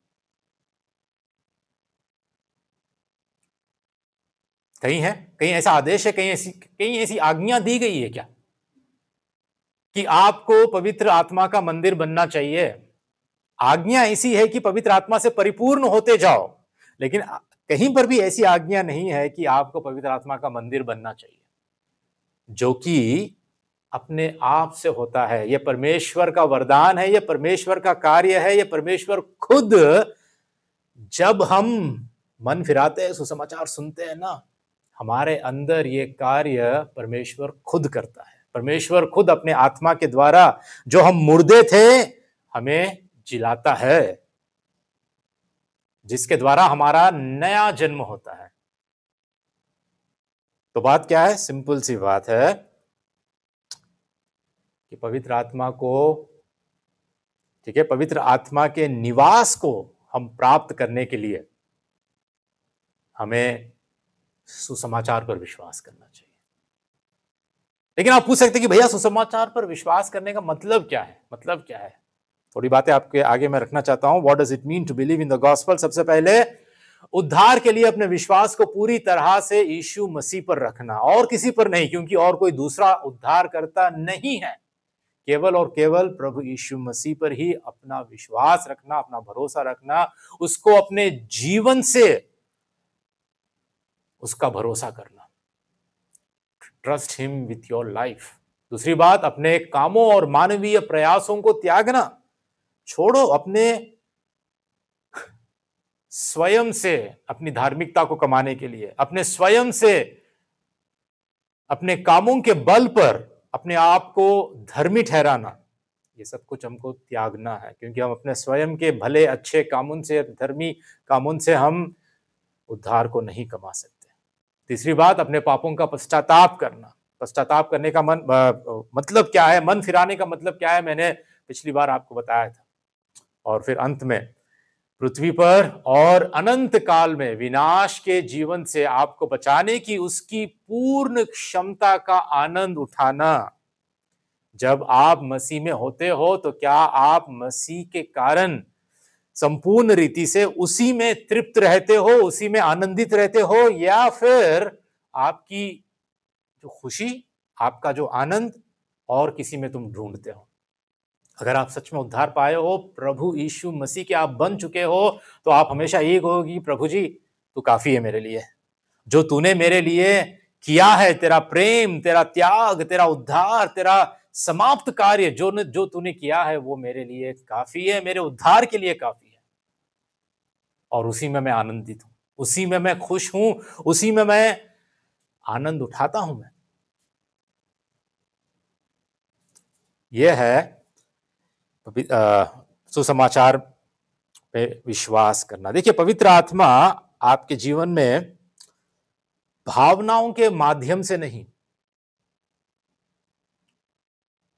A: कहीं है, कहीं ऐसा आदेश है, कहीं ऐसी आज्ञा दी गई है क्या कि आपको पवित्र आत्मा का मंदिर बनना चाहिए? आज्ञा ऐसी है कि पवित्र आत्मा से परिपूर्ण होते जाओ, लेकिन कहीं पर भी ऐसी आज्ञा नहीं है कि आपको पवित्र आत्मा का मंदिर बनना चाहिए, जो कि अपने आप से होता है। यह परमेश्वर का वरदान है, यह परमेश्वर का कार्य है, यह परमेश्वर खुद, जब हम मन फिराते हैं, सुसमाचार सुनते हैं ना, हमारे अंदर ये कार्य परमेश्वर खुद करता है। परमेश्वर खुद अपने आत्मा के द्वारा, जो हम मुर्दे थे, हमें जिलाता है, जिसके द्वारा हमारा नया जन्म होता है। तो बात क्या है? सिंपल सी बात है कि पवित्र आत्मा को, ठीक है, पवित्र आत्मा के निवास को हम प्राप्त करने के लिए हमें सुसमाचार पर विश्वास करना चाहिए। लेकिन आप पूछ सकते हैं कि भैया सुसमाचार पर विश्वास करने का मतलब क्या है? मतलब क्या है? थोड़ी बातें आपके आगे मैं रखना चाहता हूं। What does it mean to believe in the gospel? सबसे पहले उद्धार के लिए अपने विश्वास को पूरी तरह से यीशु मसीह पर रखना, और किसी पर नहीं, क्योंकि और कोई दूसरा उद्धार करता नहीं है। केवल और केवल प्रभु यीशु मसीह पर ही अपना विश्वास रखना, अपना भरोसा रखना, उसको अपने जीवन से उसका भरोसा करना। Trust him with your life. दूसरी बात, अपने कामों और मानवीय प्रयासों को त्यागना, छोड़ो। अपने स्वयं से अपनी धार्मिकता को कमाने के लिए, अपने स्वयं से अपने कामों के बल पर अपने आप को धर्मी ठहराना, ये सब कुछ हमको त्यागना है, क्योंकि हम अपने स्वयं के भले अच्छे कामों से, धर्मी कामों से हम उद्धार को नहीं कमा सकते। तीसरी बात, अपने पापों का पश्चाताप करना। पश्चाताप करने का मतलब क्या है? मन फिराने का मतलब क्या है? मैंने पिछली बार आपको बताया था। और फिर अंत में पृथ्वी पर और अनंत काल में विनाश के जीवन से आपको बचाने की उसकी पूर्ण क्षमता का आनंद उठाना। जब आप मसीह में होते हो तो क्या आप मसीह के कारण संपूर्ण रीति से उसी में तृप्त रहते हो, उसी में आनंदित रहते हो, या फिर आपकी जो खुशी, आपका जो आनंद और किसी में तुम ढूंढते हो। अगर आप सच में उद्धार पाए हो, प्रभु यीशु मसीह के आप बन चुके हो, तो आप हमेशा यही कहोगे, प्रभु जी तू काफी है मेरे लिए। जो तूने मेरे लिए किया है, तेरा प्रेम, तेरा त्याग, तेरा उद्धार, तेरा समाप्त कार्य जो तूने किया है, वो मेरे लिए काफी है, मेरे उद्धार के लिए काफी है। और उसी में मैं आनंदित हूं, उसी में मैं खुश हूं, उसी में मैं आनंद उठाता हूं। मैं यह है सुसमाचार पे विश्वास करना। देखिए, पवित्र आत्मा आपके जीवन में भावनाओं के माध्यम से नहीं,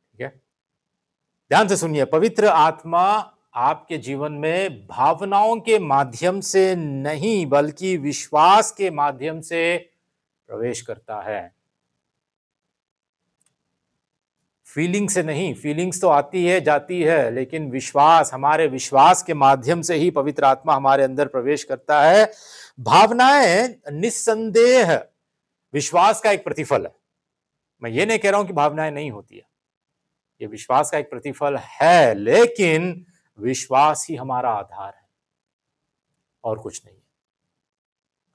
A: ठीक है, ध्यान से सुनिए, पवित्र आत्मा आपके जीवन में भावनाओं के माध्यम से नहीं, बल्कि विश्वास के माध्यम से प्रवेश करता है। फीलिंग से नहीं, फीलिंग्स तो आती है जाती है, लेकिन विश्वास, हमारे विश्वास के माध्यम से ही पवित्र आत्मा हमारे अंदर प्रवेश करता है। भावनाएं निस्संदेह विश्वास का एक प्रतिफल है। मैं ये नहीं कह रहा हूं कि भावनाएं नहीं होती है, ये विश्वास का एक प्रतिफल है, लेकिन विश्वास ही हमारा आधार है और कुछ नहीं है।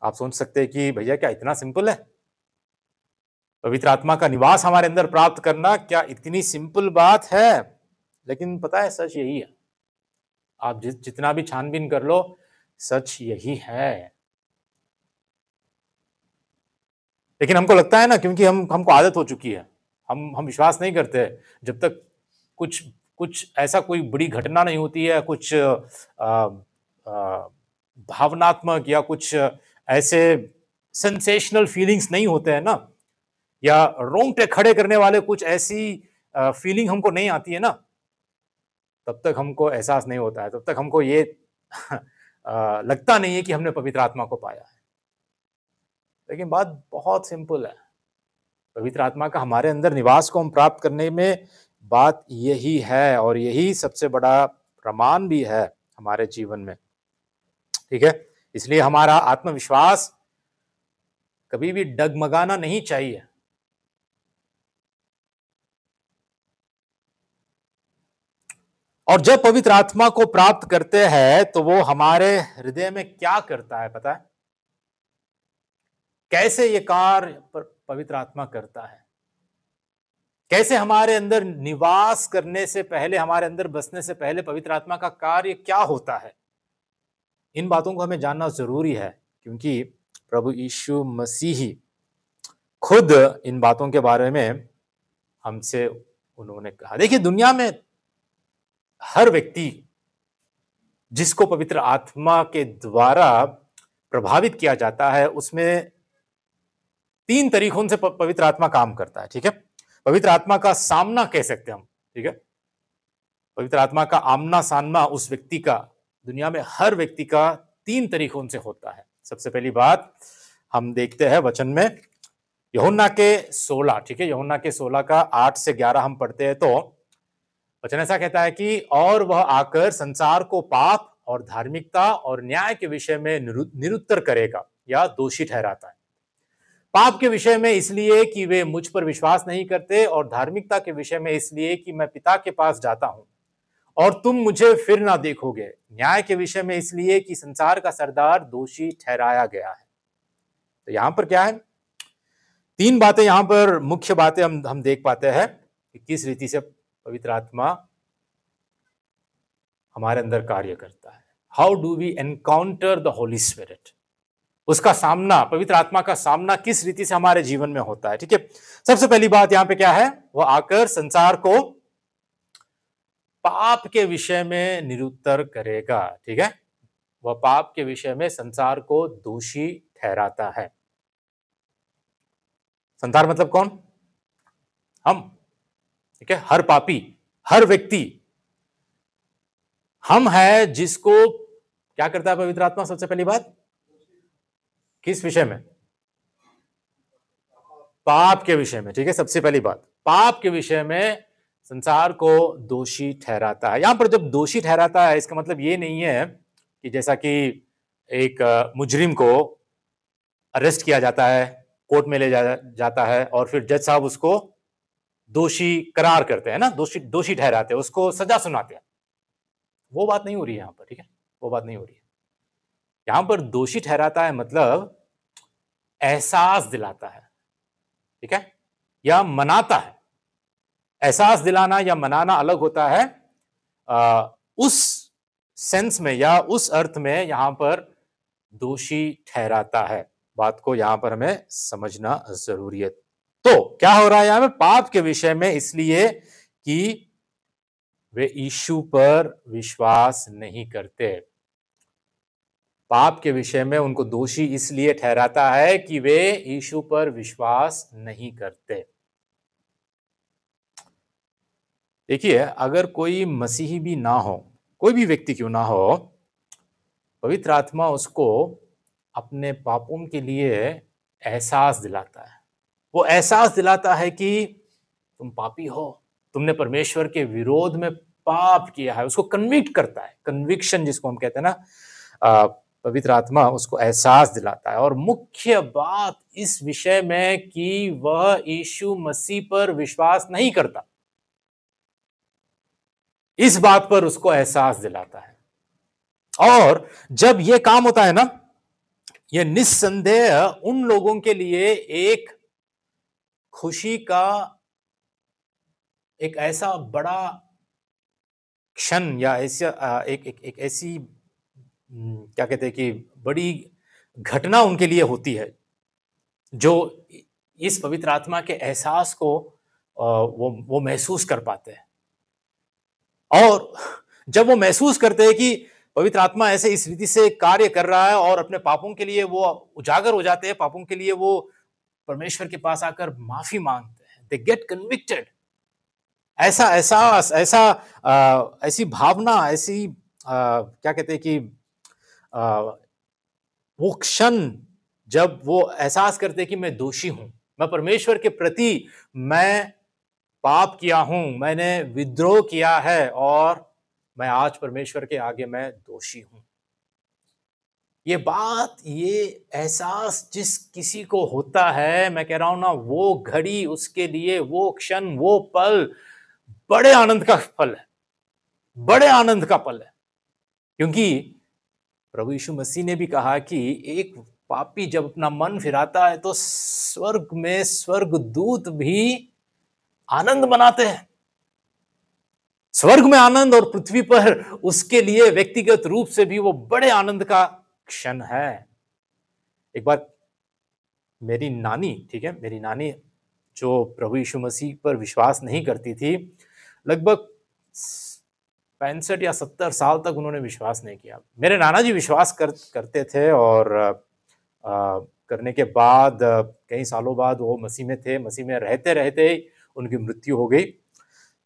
A: आप सोच सकते हैं कि भैया क्या इतना सिंपल है? पवित्र आत्मा का निवास हमारे अंदर प्राप्त करना क्या इतनी सिंपल बात है? लेकिन पता है, सच यही है। आप जितना भी छानबीन कर लो, सच यही है। लेकिन हमको लगता है ना, क्योंकि हमको आदत हो चुकी है, हम विश्वास नहीं करते जब तक कुछ कुछ ऐसा कोई बड़ी घटना नहीं होती है, कुछ भावनात्मक या कुछ ऐसे सेंसेशनल फीलिंग्स नहीं होते हैं ना, या रोंगटे खड़े करने वाले कुछ ऐसी फीलिंग हमको नहीं आती है ना, तब तक हमको एहसास नहीं होता है, तब तक हमको ये लगता नहीं है कि हमने पवित्र आत्मा को पाया है। लेकिन बात बहुत सिंपल है। पवित्र आत्मा का हमारे अंदर निवास को हम प्राप्त करने में बात यही है, और यही सबसे बड़ा प्रमाण भी है हमारे जीवन में, ठीक है। इसलिए हमारा आत्मविश्वास कभी भी डगमगाना नहीं चाहिए। और जब पवित्र आत्मा को प्राप्त करते हैं, तो वो हमारे हृदय में क्या करता है पता है? कैसे ये कार्य पवित्र आत्मा करता है, कैसे हमारे अंदर निवास करने से पहले, हमारे अंदर बसने से पहले पवित्र आत्मा का कार्य क्या होता है, इन बातों को हमें जानना जरूरी है, क्योंकि प्रभु यीशु मसीह खुद इन बातों के बारे में हमसे उन्होंने कहा। देखिए, दुनिया में हर व्यक्ति जिसको पवित्र आत्मा के द्वारा प्रभावित किया जाता है, उसमें 3 तरीकों से पवित्र आत्मा काम करता है, ठीक है। पवित्र आत्मा का सामना कह सकते हैं हम, ठीक है। पवित्र आत्मा का आमना सामना उस व्यक्ति का, दुनिया में हर व्यक्ति का 3 तरीकों से होता है। सबसे पहली बात हम देखते हैं वचन में, यूहन्ना के 16, ठीक है, यूहन्ना के 16 का 8 से 11 हम पढ़ते हैं, तो वचन ऐसा कहता है कि और वह आकर संसार को पाप और धार्मिकता और न्याय के विषय में निरुत्तर करेगा या दोषी ठहराता है। पाप के विषय में इसलिए कि वे मुझ पर विश्वास नहीं करते, और धार्मिकता के विषय में इसलिए कि मैं पिता के पास जाता हूं और तुम मुझे फिर ना देखोगे। न्याय के विषय में इसलिए कि संसार का सरदार दोषी ठहराया गया है। तो यहां पर क्या है? 3 बातें यहां पर मुख्य बातें हम देख पाते हैं कि किस रीति से पवित्र आत्मा हमारे अंदर कार्य करता है। How do we encounter the Holy Spirit? उसका सामना, पवित्र आत्मा का सामना किस रीति से हमारे जीवन में होता है, ठीक है। सबसे पहली बात यहां पे क्या है? वो आकर संसार को पाप के विषय में निरुत्तर करेगा, ठीक है। वह पाप के विषय में संसार को दोषी ठहराता है। संसार मतलब कौन? हम, ठीक है। हर पापी, हर व्यक्ति हम है, जिसको क्या करता है पवित्र आत्मा? सबसे पहली बात, किस विषय में? पाप के विषय में, ठीक है। सबसे पहली बात, पाप के विषय में संसार को दोषी ठहराता है। यहां पर जब दोषी ठहराता है, इसका मतलब ये नहीं है कि जैसा कि एक मुजरिम को अरेस्ट किया जाता है कोर्ट में ले जाता है और फिर जज साहब उसको दोषी करार करते हैं ना, दोषी ठहराते हैं, उसको सजा सुनाते हैं। वो बात नहीं हो रही है यहां पर, ठीक है, वो बात नहीं हो रही है। यहां पर दोषी ठहराता है मतलब एहसास दिलाता है, ठीक है, या मनाता है। एहसास दिलाना या मनाना अलग होता है। उस सेंस में या उस अर्थ में यहां पर दोषी ठहराता है। बात को यहां पर हमें समझना जरूरी है। तो क्या हो रहा है यहां पर पाप के विषय में, इसलिए कि वे यीशु पर विश्वास नहीं करते। पाप के विषय में उनको दोषी इसलिए ठहराता है कि वे यीशु पर विश्वास नहीं करते। देखिए, अगर कोई मसीही भी ना हो, कोई भी व्यक्ति क्यों ना हो, पवित्र आत्मा उसको अपने पापों के लिए एहसास दिलाता है। वो एहसास दिलाता है कि तुम पापी हो, तुमने परमेश्वर के विरोध में पाप किया है। उसको कन्विक्ट करता है, कन्विक्शन जिसको हम कहते हैं ना, पवित्र आत्मा उसको एहसास दिलाता है। और मुख्य बात इस विषय में कि वह यीशु मसीह पर विश्वास नहीं करता, इस बात पर उसको एहसास दिलाता है। और जब यह काम होता है ना, यह निस्संदेह उन लोगों के लिए एक खुशी का एक ऐसा बड़ा क्षण या ऐसा एक ऐसी क्या कहते हैं कि बड़ी घटना उनके लिए होती है, जो इस पवित्र आत्मा के एहसास को वो महसूस कर पाते हैं। और जब वो महसूस करते हैं कि पवित्र आत्मा ऐसे इस रीति से कार्य कर रहा है और अपने पापों के लिए वो उजागर हो जाते हैं, पापों के लिए वो परमेश्वर के पास आकर माफी मांगते हैं, दे गेट कन्विक्टेड। ऐसा एहसास, ऐसी भावना, ऐसी क्या कहते हैं कि वो क्षण जब वो एहसास करते हैं कि मैं दोषी हूं, मैं परमेश्वर के प्रति मैं पाप किया हूं, मैंने विद्रोह किया है और मैं आज परमेश्वर के आगे मैं दोषी हूं। ये बात, ये एहसास जिस किसी को होता है, मैं कह रहा हूं ना, वो घड़ी उसके लिए, वो क्षण, वो पल बड़े आनंद का पल है, बड़े आनंद का पल है। क्योंकि प्रभु यीशु मसीह ने भी कहा कि एक पापी जब अपना मन फिराता है तो स्वर्ग में स्वर्गदूत भी आनंद मनाते हैं। स्वर्ग में आनंद और पृथ्वी पर उसके लिए व्यक्तिगत रूप से भी वो बड़े आनंद का क्षण है। एक बार मेरी नानी, ठीक है, मेरी नानी जो प्रभु यीशु मसीह पर विश्वास नहीं करती थी, लगभग 65 या 70 साल तक उन्होंने विश्वास नहीं किया। मेरे नाना जी विश्वास करते थे और करने के बाद कई सालों बाद वो मसीह में थे, मसीह में रहते रहते उनकी मृत्यु हो गई।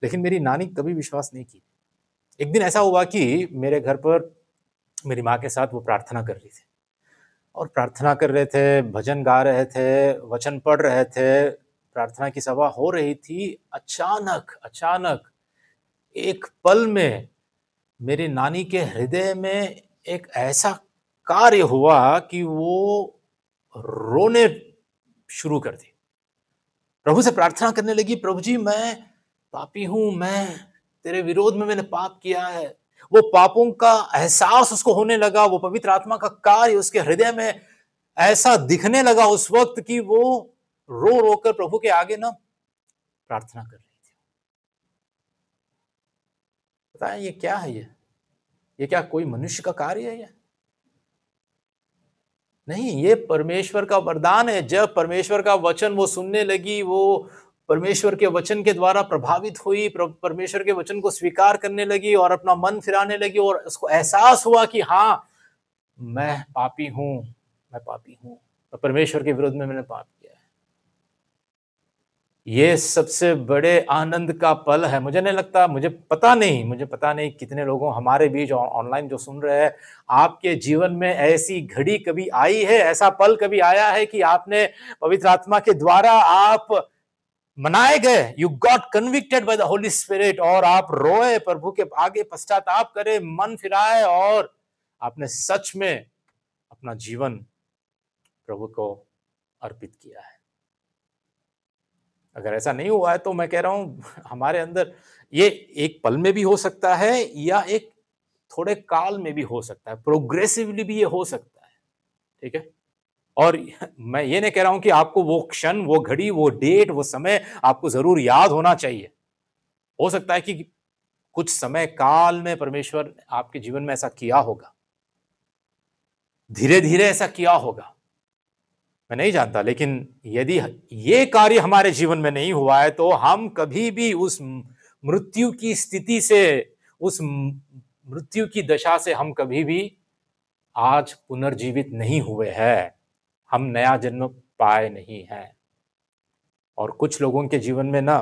A: लेकिन मेरी नानी कभी विश्वास नहीं की। एक दिन ऐसा हुआ कि मेरे घर पर मेरी माँ के साथ वो प्रार्थना कर रही थी और प्रार्थना कर रहे थे, भजन गा रहे थे, वचन पढ़ रहे थे, प्रार्थना की सभा हो रही थी। अचानक एक पल में मेरी नानी के हृदय में एक ऐसा कार्य हुआ कि वो रोने शुरू कर दी। प्रभु से प्रार्थना करने लगी, प्रभु जी मैं पापी हूं, मैं तेरे विरोध में मैंने पाप किया है। वो पापों का एहसास उसको होने लगा, वो पवित्र आत्मा का कार्य उसके हृदय में ऐसा दिखने लगा उस वक्त कि वो रो रो कर प्रभु के आगे ना प्रार्थना कर रही थी। पता है ये क्या है? ये क्या कोई मनुष्य का कार्य है? नहीं, ये परमेश्वर का वरदान है। जब परमेश्वर का वचन वो सुनने लगी, वो परमेश्वर के वचन के द्वारा प्रभावित हुई, परमेश्वर के वचन को स्वीकार करने लगी और अपना मन फिराने लगी और उसको एहसास हुआ कि हाँ, मैं पापी हूं, परमेश्वर के विरोध में मैंने पाप किया है। ये सबसे बड़े आनंद का पल है। मुझे नहीं लगता, मुझे पता नहीं कितने लोगों हमारे बीच ऑनलाइन जो सुन रहे हैं, आपके जीवन में ऐसी घड़ी कभी आई है, ऐसा पल कभी आया है कि आपने पवित्र आत्मा के द्वारा आप मनाए गए, you got convicted by the Holy spirit, और आप रोए, प्रभु के आगे पश्चाताप करे, मन फिराए और आपने सच में अपना जीवन प्रभु को अर्पित किया है। अगर ऐसा नहीं हुआ है तो मैं कह रहा हूं हमारे अंदर ये एक पल में भी हो सकता है या एक थोड़े काल में भी हो सकता है, प्रोग्रेसिवली भी ये हो सकता है। ठीक है। और मैं ये नहीं कह रहा हूं कि आपको वो क्षण, वो घड़ी, वो डेट, वो समय आपको जरूर याद होना चाहिए। हो सकता है कि कुछ समय काल में परमेश्वर ने आपके जीवन में ऐसा किया होगा, धीरे धीरे ऐसा किया होगा, मैं नहीं जानता। लेकिन यदि ये कार्य हमारे जीवन में नहीं हुआ है तो हम कभी भी उस मृत्यु की स्थिति से, उस मृत्यु की दशा से हम कभी भी आज पुनर्जीवित नहीं हुए हैं, हम नया जन्म पाए नहीं हैं। और कुछ लोगों के जीवन में ना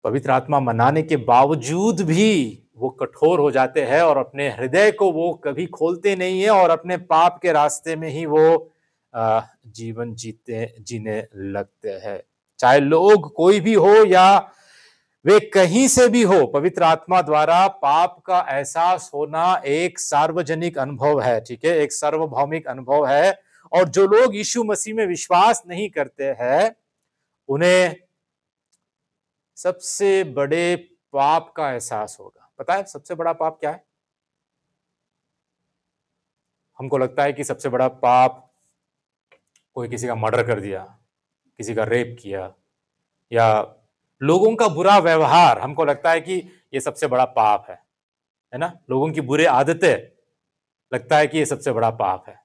A: पवित्र आत्मा मनाने के बावजूद भी वो कठोर हो जाते हैं और अपने हृदय को वो कभी खोलते नहीं है और अपने पाप के रास्ते में ही वो जीवन जीने लगते हैं। चाहे लोग कोई भी हो या वे कहीं से भी हो, पवित्र आत्मा द्वारा पाप का एहसास होना एक सार्वजनिक अनुभव है। ठीक है, एक सार्वभौमिक अनुभव है। और जो लोग यीशु मसीह में विश्वास नहीं करते हैं उन्हें सबसे बड़े पाप का एहसास होगा। पता है सबसे बड़ा पाप क्या है? हमको लगता है कि सबसे बड़ा पाप कोई किसी का मर्डर कर दिया, किसी का रेप किया, या लोगों का बुरा व्यवहार। हमको लगता है कि ये सबसे बड़ा पाप है ना। लोगों की बुरी आदतें, लगता है कि ये सबसे बड़ा पाप है।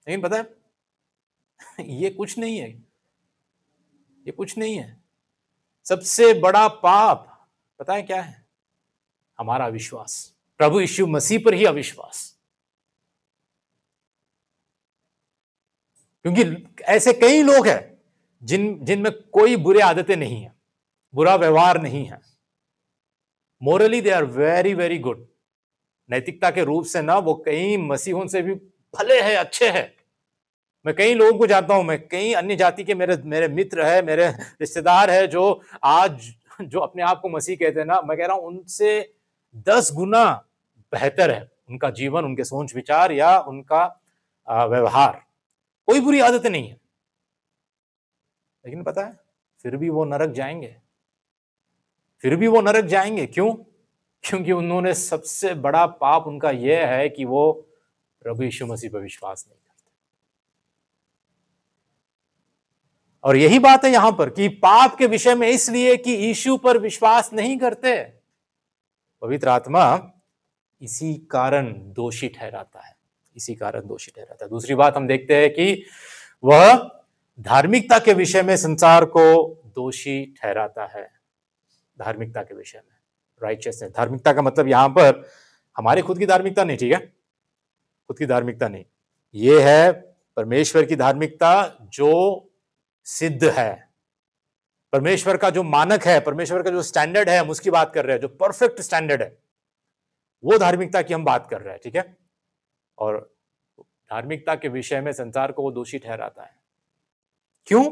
A: लेकिन पता है ये कुछ नहीं है, ये कुछ नहीं है। सबसे बड़ा पाप पता है क्या है? हमारा अविश्वास, प्रभु यीशु मसीह पर ही अविश्वास। क्योंकि ऐसे कई लोग हैं जिनमें कोई बुरी आदतें नहीं है, बुरा व्यवहार नहीं है। Morally they are very very good. नैतिकता के रूप से ना वो कई मसीहों से भी भले हैं, अच्छे हैं। मैं कई लोगों को जानता हूं, मैं कई अन्य जाति के मेरे मेरे मित्र है, मेरे रिश्तेदार है जो आज जो अपने आप को मसीह कहते हैं ना, मैं कह रहा हूं उनसे 10 गुना बेहतर है उनका जीवन, उनके सोच विचार या उनका व्यवहार। कोई बुरी आदतें नहीं है। लेकिन पता है फिर भी वो नरक जाएंगे, फिर भी वो नरक जाएंगे। क्यों? क्योंकि उन्होंने सबसे बड़ा पाप उनका यह है कि वो प्रभु यीशु मसीह पर विश्वास नहीं करते। और यही बात है यहां पर कि पाप के विषय में इसलिए कि यीशु पर विश्वास नहीं करते, पवित्र आत्मा इसी कारण दोषी ठहराता है, इसी कारण दोषी ठहराता है। दूसरी बात हम देखते हैं कि वह धार्मिकता के विषय में संसार को दोषी ठहराता है। धार्मिकता के विषय में, राइचियसनेस। धार्मिकता का मतलब यहां पर हमारे खुद की धार्मिकता नहीं, ठीक है, खुद की धार्मिकता नहीं, ये है परमेश्वर की धार्मिकता जो सिद्ध है। परमेश्वर का जो मानक है, परमेश्वर का जो स्टैंडर्ड है, हम उसकी बात कर रहे हैं, जो परफेक्ट स्टैंडर्ड है, वो धार्मिकता की हम बात कर रहे हैं। ठीक है। और धार्मिकता के विषय में संसार को वो दोषी ठहराता है। क्यों?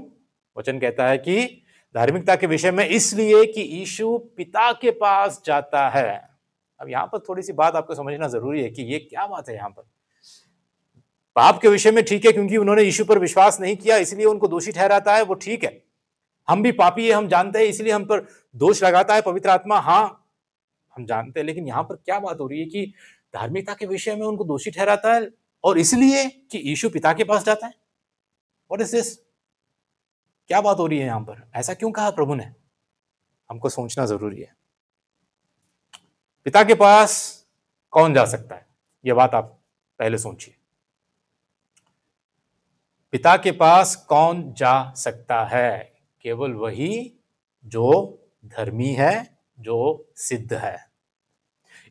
A: वचन कहता है कि धार्मिकता के विषय में इसलिए कि यीशु पिता के पास जाता है। अब यहां पर थोड़ी सी बात आपको समझना जरूरी है कि ये क्या बात है। यहां पर पाप के विषय में ठीक है, क्योंकि उन्होंने यीशु पर विश्वास नहीं किया इसलिए उनको दोषी ठहराता है, वो ठीक है। हम भी पापी है, हम जानते हैं, इसलिए हम पर दोष लगाता है पवित्र आत्मा, हाँ हम जानते हैं। लेकिन यहां पर क्या बात हो रही है कि धार्मिकता के विषय में उनको दोषी ठहराता है और इसलिए कि यीशु पिता के पास जाता है। What is this? क्या बात हो रही है यहां पर? ऐसा क्यों कहा प्रभु ने? हमको सोचना जरूरी है। पिता के पास कौन जा सकता है, यह बात आप पहले सोचिए। पिता के पास कौन जा सकता है? केवल वही जो धर्मी है, जो सिद्ध है।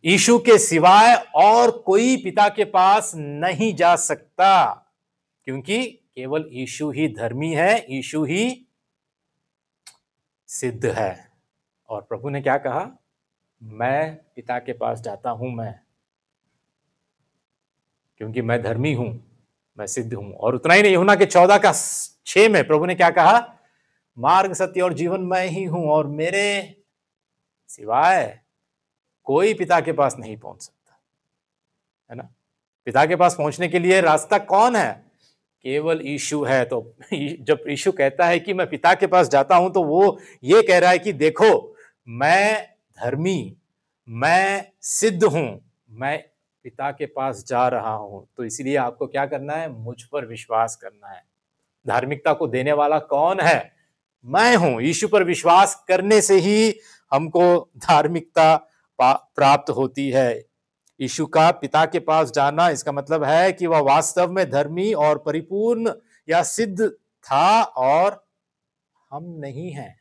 A: यीशु के सिवाय और कोई पिता के पास नहीं जा सकता, क्योंकि केवल यीशु ही धर्मी है, यीशु ही सिद्ध है। और प्रभु ने क्या कहा? मैं पिता के पास जाता हूं, मैं, क्योंकि मैं धर्मी हूं, मैं सिद्ध हूं। और उतना ही नहीं, यूहन्ना के 14:6 में प्रभु ने क्या कहा? मार्ग, सत्य और जीवन मैं ही हूं और मेरे सिवाय कोई पिता के पास नहीं पहुंच सकता, है ना। पिता के पास पहुंचने के लिए रास्ता कौन है? केवल यीशु है। तो जब यीशु कहता है कि मैं पिता के पास जाता हूं, तो वो ये कह रहा है कि देखो, मैं धर्मी, मैं सिद्ध हूं, मैं पिता के पास जा रहा हूं। तो इसलिए आपको क्या करना है? मुझ पर विश्वास करना है। धार्मिकता को देने वाला कौन है? मैं हूं। यीशु पर विश्वास करने से ही हमको धार्मिकता प्राप्त होती है। यीशु का पिता के पास जाना, इसका मतलब है कि वह वास्तव में धर्मी और परिपूर्ण या सिद्ध था, और हम नहीं हैं।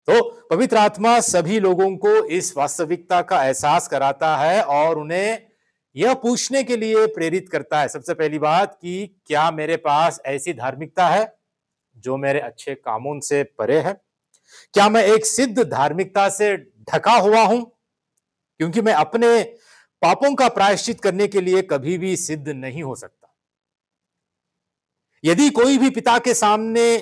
A: तो पवित्र आत्मा सभी लोगों को इस वास्तविकता का एहसास कराता है और उन्हें यह पूछने के लिए प्रेरित करता है, सबसे पहली बात, कि क्या मेरे पास ऐसी धार्मिकता है जो मेरे अच्छे कामों से परे है? क्या मैं एक सिद्ध धार्मिकता से ढका हुआ हूं? क्योंकि मैं अपने पापों का प्रायश्चित करने के लिए कभी भी सिद्ध नहीं हो सकता। यदि कोई भी पिता के सामने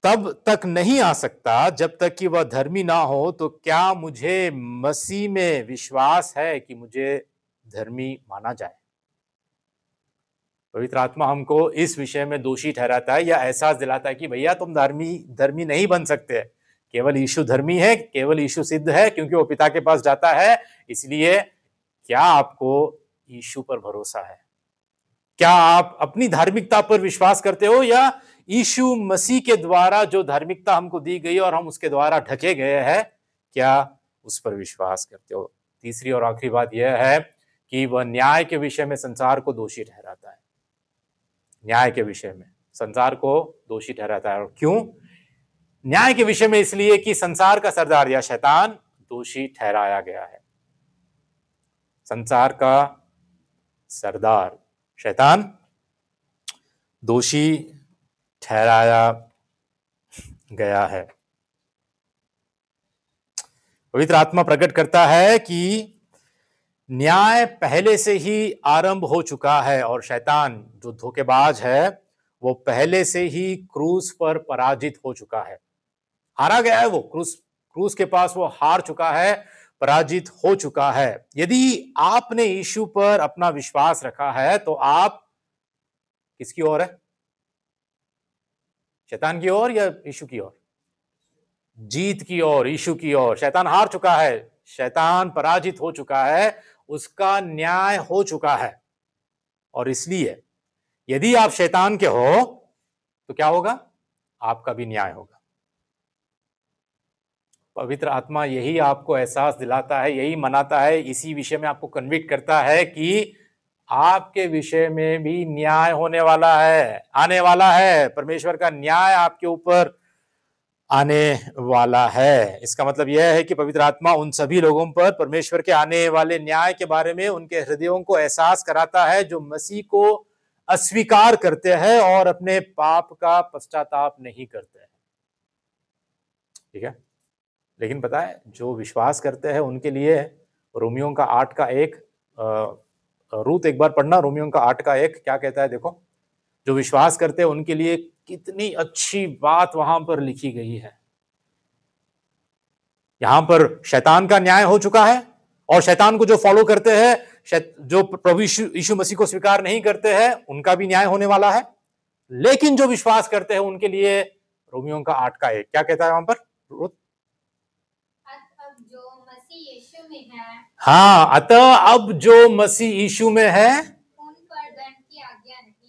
A: तब तक नहीं आ सकता जब तक कि वह धर्मी ना हो, तो क्या मुझे मसीह में विश्वास है कि मुझे धर्मी माना जाए? पवित्र आत्मा हमको इस विषय में दोषी ठहराता है या एहसास दिलाता है कि भैया तुम धर्मी नहीं बन सकते। केवल यीशु धर्मी है, केवल यीशु सिद्ध है, क्योंकि वो पिता के पास जाता है। इसलिए क्या आपको यीशु पर भरोसा है? क्या आप अपनी धार्मिकता पर विश्वास करते हो, या यीशु मसीह के द्वारा जो धार्मिकता हमको दी गई और हम उसके द्वारा ढके गए हैं, क्या उस पर विश्वास करते हो? तीसरी और आखिरी बात यह है कि वह न्याय के विषय में संसार को दोषी ठहराता है। न्याय के विषय में संसार को दोषी ठहराता है। और क्यों? न्याय के विषय में इसलिए कि संसार का सरदार या शैतान दोषी ठहराया गया है। संसार का सरदार शैतान दोषी ठहराया गया है। पवित्र आत्मा प्रकट करता है कि न्याय पहले से ही आरंभ हो चुका है और शैतान जो धोखेबाज है वो पहले से ही क्रूस पर पराजित हो चुका है। हारा गया है, वो क्रूस के पास वो हार चुका है, पराजित हो चुका है। यदि आपने यीशु पर अपना विश्वास रखा है तो आप किसकी ओर है? शैतान की ओर या यीशु की ओर? जीत की ओर, यीशु की ओर। शैतान हार चुका है, शैतान पराजित हो चुका है, उसका न्याय हो चुका है। और इसलिए यदि आप शैतान के हो तो क्या होगा? आपका भी न्याय होगा। पवित्र आत्मा यही आपको एहसास दिलाता है, यही मनाता है, इसी विषय में आपको कन्विक्ट करता है कि आपके विषय में भी न्याय होने वाला है, आने वाला है। परमेश्वर का न्याय आपके ऊपर आने वाला है। इसका मतलब यह है कि पवित्र आत्मा उन सभी लोगों पर परमेश्वर के आने वाले न्याय के बारे में उनके हृदयों को एहसास कराता है जो मसीह को अस्वीकार करते हैं और अपने पाप का पश्चाताप नहीं करते हैं। ठीक है? लेकिन पता है, जो विश्वास करते हैं उनके लिए रोमियों का 8:1, रूत एक बार पढ़ना, रोमियों का 8:1 क्या कहता है देखो। जो विश्वास करते हैं उनके लिए कितनी अच्छी बात वहां पर लिखी गई है। यहां पर शैतान का न्याय हो चुका है और शैतान को जो फॉलो करते हैं, जो प्रभु यीशु मसीह को स्वीकार नहीं करते हैं, उनका भी न्याय होने वाला है। लेकिन जो विश्वास करते हैं उनके लिए रोमियों का 8:1 क्या कहता है वहां पर? हाँ, अतः अब जो मसीह यीशु में है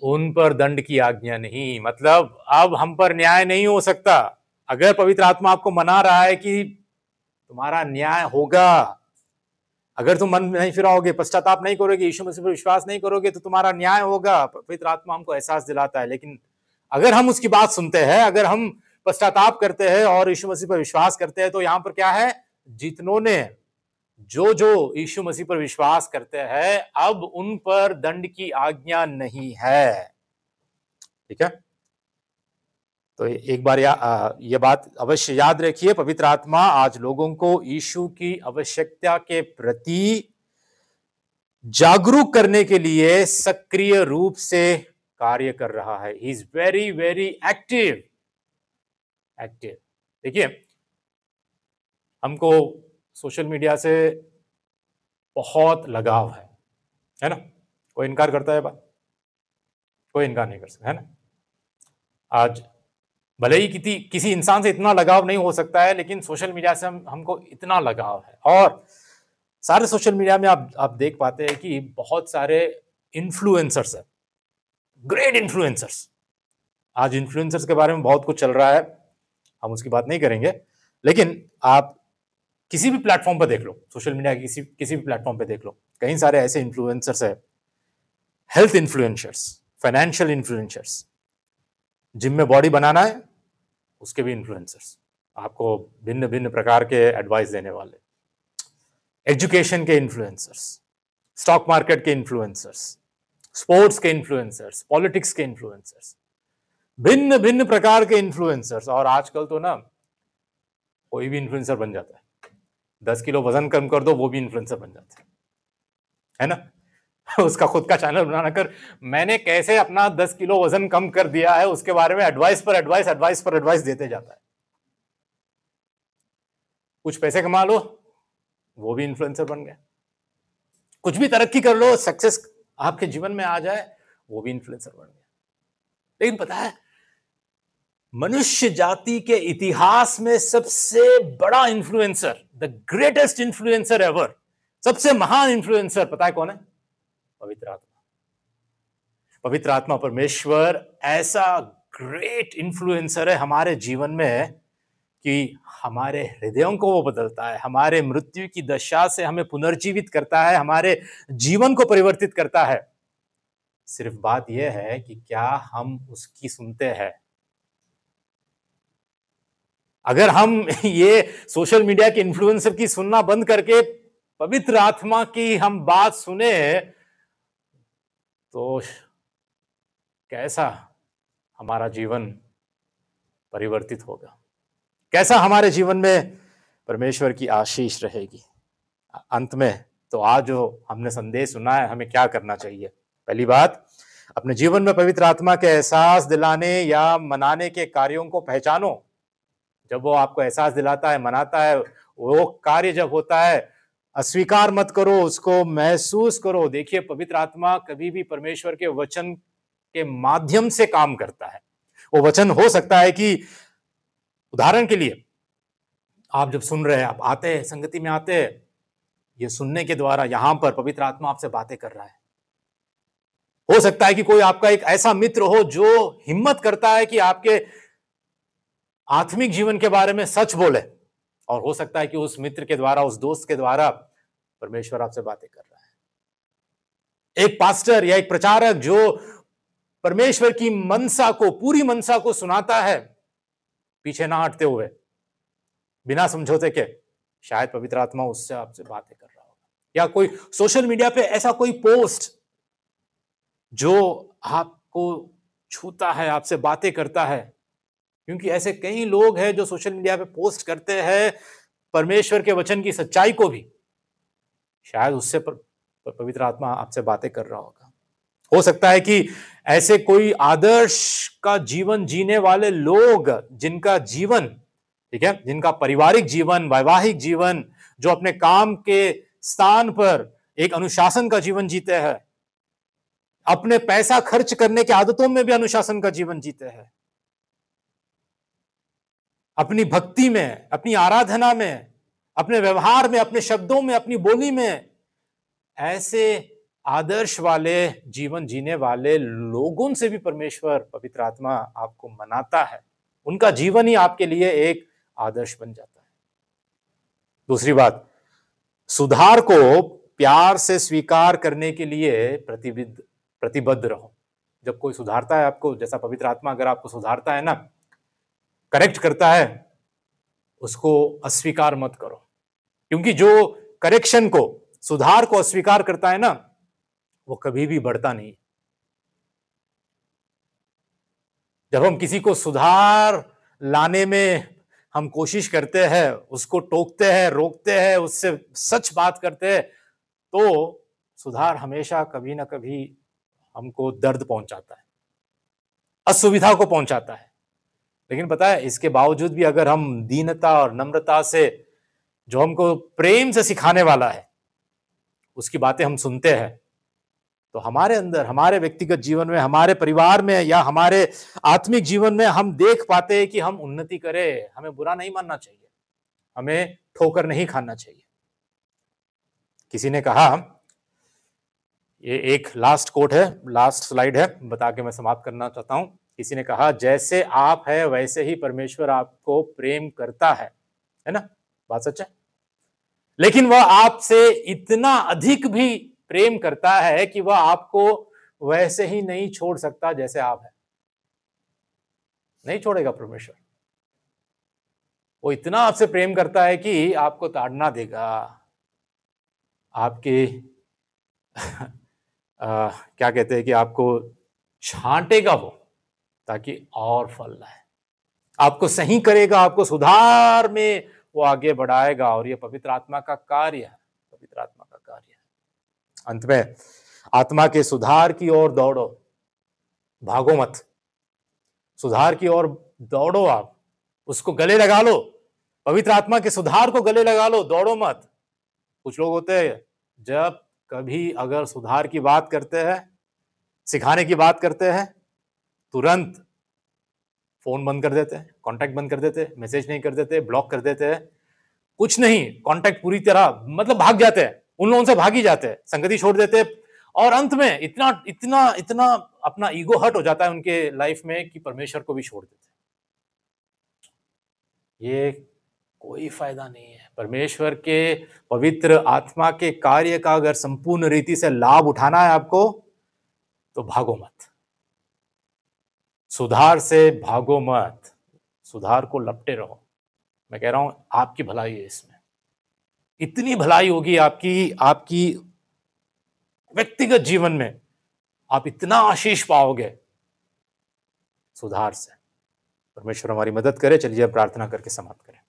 A: उन पर दंड की आज्ञा नहीं। मतलब अब हम पर न्याय नहीं हो सकता। अगर पवित्र आत्मा आपको मना रहा है कि तुम्हारा न्याय होगा, अगर तुम मन नहीं फिराओगे, पश्चाताप नहीं करोगे, यीशु मसीह पर विश्वास नहीं करोगे, तो तुम्हारा न्याय होगा। पवित्र आत्मा हमको एहसास दिलाता है। लेकिन अगर हम उसकी बात सुनते हैं, अगर हम पश्चाताप करते हैं और यीशु मसीह पर विश्वास करते हैं, तो यहां पर क्या है? जितनों ने जो यीशु मसीह पर विश्वास करते हैं, अब उन पर दंड की आज्ञा नहीं है। ठीक है? तो एक बार यह बात अवश्य याद रखिए, पवित्र आत्मा आज लोगों को यीशु की आवश्यकता के प्रति जागरूक करने के लिए सक्रिय रूप से कार्य कर रहा है। He is very very active. देखिए, हमको सोशल मीडिया से बहुत लगाव है ना? कोई इनकार करता है बात? कोई इनकार नहीं कर सकता, है ना। आज भले ही किसी इंसान से इतना लगाव नहीं हो सकता है, लेकिन सोशल मीडिया से हमको इतना लगाव है। और सारे सोशल मीडिया में आप देख पाते हैं कि बहुत सारे इन्फ्लुएंसर्स है, ग्रेट इन्फ्लुएंसर्स। आज इन्फ्लुएंसर्स के बारे में बहुत कुछ चल रहा है, हम उसकी बात नहीं करेंगे, लेकिन आप किसी भी प्लेटफॉर्म पर देख लो, सोशल मीडिया किसी भी प्लेटफॉर्म पर देख लो, कई सारे ऐसे इन्फ्लुएंसर्स है, health influencers, financial influencers, gym में बॉडी बनाना है उसके भी इन्फ्लुएंसर्स, आपको भिन्न भिन्न प्रकार के एडवाइस देने वाले, एजुकेशन के इन्फ्लुएंसर्स, स्टॉक मार्केट के इन्फ्लुएंसर्स, स्पोर्ट्स के इन्फ्लुएंसर्स, पॉलिटिक्स के इन्फ्लुएंसर्स, भिन्न भिन्न प्रकार के इन्फ्लुएंसर्स। और आजकल तो ना कोई भी इन्फ्लुएंसर बन जाता है, 10 किलो वजन कम कर दो वो भी इन्फ्लुएंसर बन जाता है ना। उसका खुद का चैनल बनाना कर मैंने कैसे अपना 10 किलो वजन कम कर दिया है उसके बारे में एडवाइस पर एडवाइस देते जाता है। कुछ पैसे कमा लो वो भी इन्फ्लुएंसर बन गया, कुछ भी तरक्की कर लो, सक्सेस आपके जीवन में आ जाए वो भी इन्फ्लुएंसर बन गया। लेकिन पता है, मनुष्य जाति के इतिहास में सबसे बड़ा influencer, the greatest influencer ever, सबसे महान इन्फ्लुएंसर पता है कौन है? पवित्र आत्मा। पवित्र आत्मा परमेश्वर ऐसा ग्रेट इन्फ्लुएंसर है हमारे जीवन में कि हमारे हृदयों को वो बदलता है, हमारे मृत्यु की दशा से हमें पुनर्जीवित करता है, हमारे जीवन को परिवर्तित करता है। सिर्फ बात यह है कि क्या हम उसकी सुनते हैं। अगर हम ये सोशल मीडिया के इन्फ्लुएंसर की सुनना बंद करके पवित्र आत्मा की हम बात सुने तो कैसा हमारा जीवन परिवर्तित होगा, कैसा हमारे जीवन में परमेश्वर की आशीष रहेगी। अंत में तो आज जो हमने संदेश सुना है, हमें क्या करना चाहिए? पहली बात, अपने जीवन में पवित्र आत्मा के एहसास दिलाने या मनाने के कार्यों को पहचानो। जब वो आपको एहसास दिलाता है, मनाता है, वो कार्य जब होता है, अस्वीकार मत करो, उसको महसूस करो। देखिए, पवित्र आत्मा कभी भी परमेश्वर के वचन के माध्यम से काम करता है। वो वचन हो सकता है कि उदाहरण के लिए आप जब सुन रहे हैं, आप आते हैं, संगति में आते हैं, ये सुनने के द्वारा यहां पर पवित्र आत्मा आपसे बातें कर रहा है। हो सकता है कि कोई आपका एक ऐसा मित्र हो जो हिम्मत करता है कि आपके आत्मिक जीवन के बारे में सच बोले, और हो सकता है कि उस मित्र के द्वारा, उस दोस्त के द्वारा परमेश्वर आपसे बातें कर रहा है। एक पास्टर या एक प्रचारक जो परमेश्वर की मनसा को, पूरी मनसा को सुनाता है, पीछे ना हटते हुए, बिना समझौते के, शायद पवित्र आत्मा उससे आपसे बातें कर रहा होगा। या कोई सोशल मीडिया पे ऐसा कोई पोस्ट जो आपको छूता है, आपसे बातें करता है, क्योंकि ऐसे कई लोग हैं जो सोशल मीडिया पे पोस्ट करते हैं परमेश्वर के वचन की सच्चाई को भी, शायद उससे पवित्र आत्मा आपसे बातें कर रहा होगा। हो सकता है कि ऐसे कोई आदर्श का जीवन जीने वाले लोग, जिनका जीवन, ठीक है, जिनका पारिवारिक जीवन, वैवाहिक जीवन, जो अपने काम के स्थान पर एक अनुशासन का जीवन जीते हैं, अपने पैसा खर्च करने की आदतों में भी अनुशासन का जीवन जीते हैं, अपनी भक्ति में, अपनी आराधना में, अपने व्यवहार में, अपने शब्दों में, अपनी बोली में, ऐसे आदर्श वाले जीवन जीने वाले लोगों से भी परमेश्वर, पवित्र आत्मा आपको मनाता है। उनका जीवन ही आपके लिए एक आदर्श बन जाता है। दूसरी बात, सुधार को प्यार से स्वीकार करने के लिए प्रतिबद्ध रहो। जब कोई सुधारता है आपको, जैसा पवित्र आत्मा अगर आपको सुधारता है ना, करेक्ट करता है, उसको अस्वीकार मत करो, क्योंकि जो करेक्शन को, सुधार को अस्वीकार करता है ना, वो कभी भी बढ़ता नहीं। जब हम किसी को सुधार लाने में हम कोशिश करते हैं, उसको टोकते हैं, रोकते हैं, उससे सच बात करते हैं, तो सुधार हमेशा कभी ना कभी हमको दर्द पहुंचाता है, असुविधा को पहुंचाता है। लेकिन पता है, इसके बावजूद भी अगर हम दीनता और नम्रता से, जो हमको प्रेम से सिखाने वाला है, उसकी बातें हम सुनते हैं, तो हमारे अंदर, हमारे व्यक्तिगत जीवन में, हमारे परिवार में या हमारे आत्मिक जीवन में हम देख पाते हैं कि हम उन्नति करें। हमें बुरा नहीं मानना चाहिए, हमें ठोकर नहीं खाना चाहिए। किसी ने कहा, ये एक लास्ट कोट है, लास्ट स्लाइड है, बता के मैं समाप्त करना चाहता हूं। किसी ने कहा, जैसे आप है वैसे ही परमेश्वर आपको प्रेम करता है ना? बात सच है। लेकिन वह आपसे इतना अधिक भी प्रेम करता है कि वह आपको वैसे ही नहीं छोड़ सकता जैसे आप है। नहीं छोड़ेगा परमेश्वर। वो इतना आपसे प्रेम करता है कि आपको ताड़ना देगा, आपके क्या कहते हैं कि आपको छांटेगा वो, ताकि और फल लाए, आपको सही करेगा, आपको सुधार में वो आगे बढ़ाएगा। और ये पवित्र आत्मा का कार्य है, पवित्र आत्मा का कार्य है। अंत में, आत्मा के सुधार की ओर दौड़ो, भागो मत। सुधार की ओर दौड़ो, आप उसको गले लगा लो, पवित्र आत्मा के सुधार को गले लगा लो, दौड़ो मत। कुछ लोग होते हैं, जब कभी अगर सुधार की बात करते हैं, सिखाने की बात करते हैं, तुरंत फोन बंद कर देते हैं, कांटेक्ट बंद कर देते हैं, मैसेज नहीं कर देते, ब्लॉक कर देते हैं, कुछ नहीं, कांटेक्ट पूरी तरह मतलब भाग जाते हैं, उन लोगों से भाग ही जाते हैं, संगति छोड़ देते हैं। और अंत में इतना इतना इतना अपना ईगो हर्ट हो जाता है उनके लाइफ में कि परमेश्वर को भी छोड़ देते हैं। ये कोई फायदा नहीं है। परमेश्वर के पवित्र आत्मा के कार्य का अगर संपूर्ण रीति से लाभ उठाना है आपको, तो भागो मत, सुधार से भागो मत, सुधार को लपटे रहो। मैं कह रहा हूं आपकी भलाई है इसमें, इतनी भलाई होगी आपकी, आपकी व्यक्तिगत जीवन में आप इतना आशीष पाओगे सुधार से। परमेश्वर हमारी मदद करे। चलिए अब प्रार्थना करके समाप्त करें।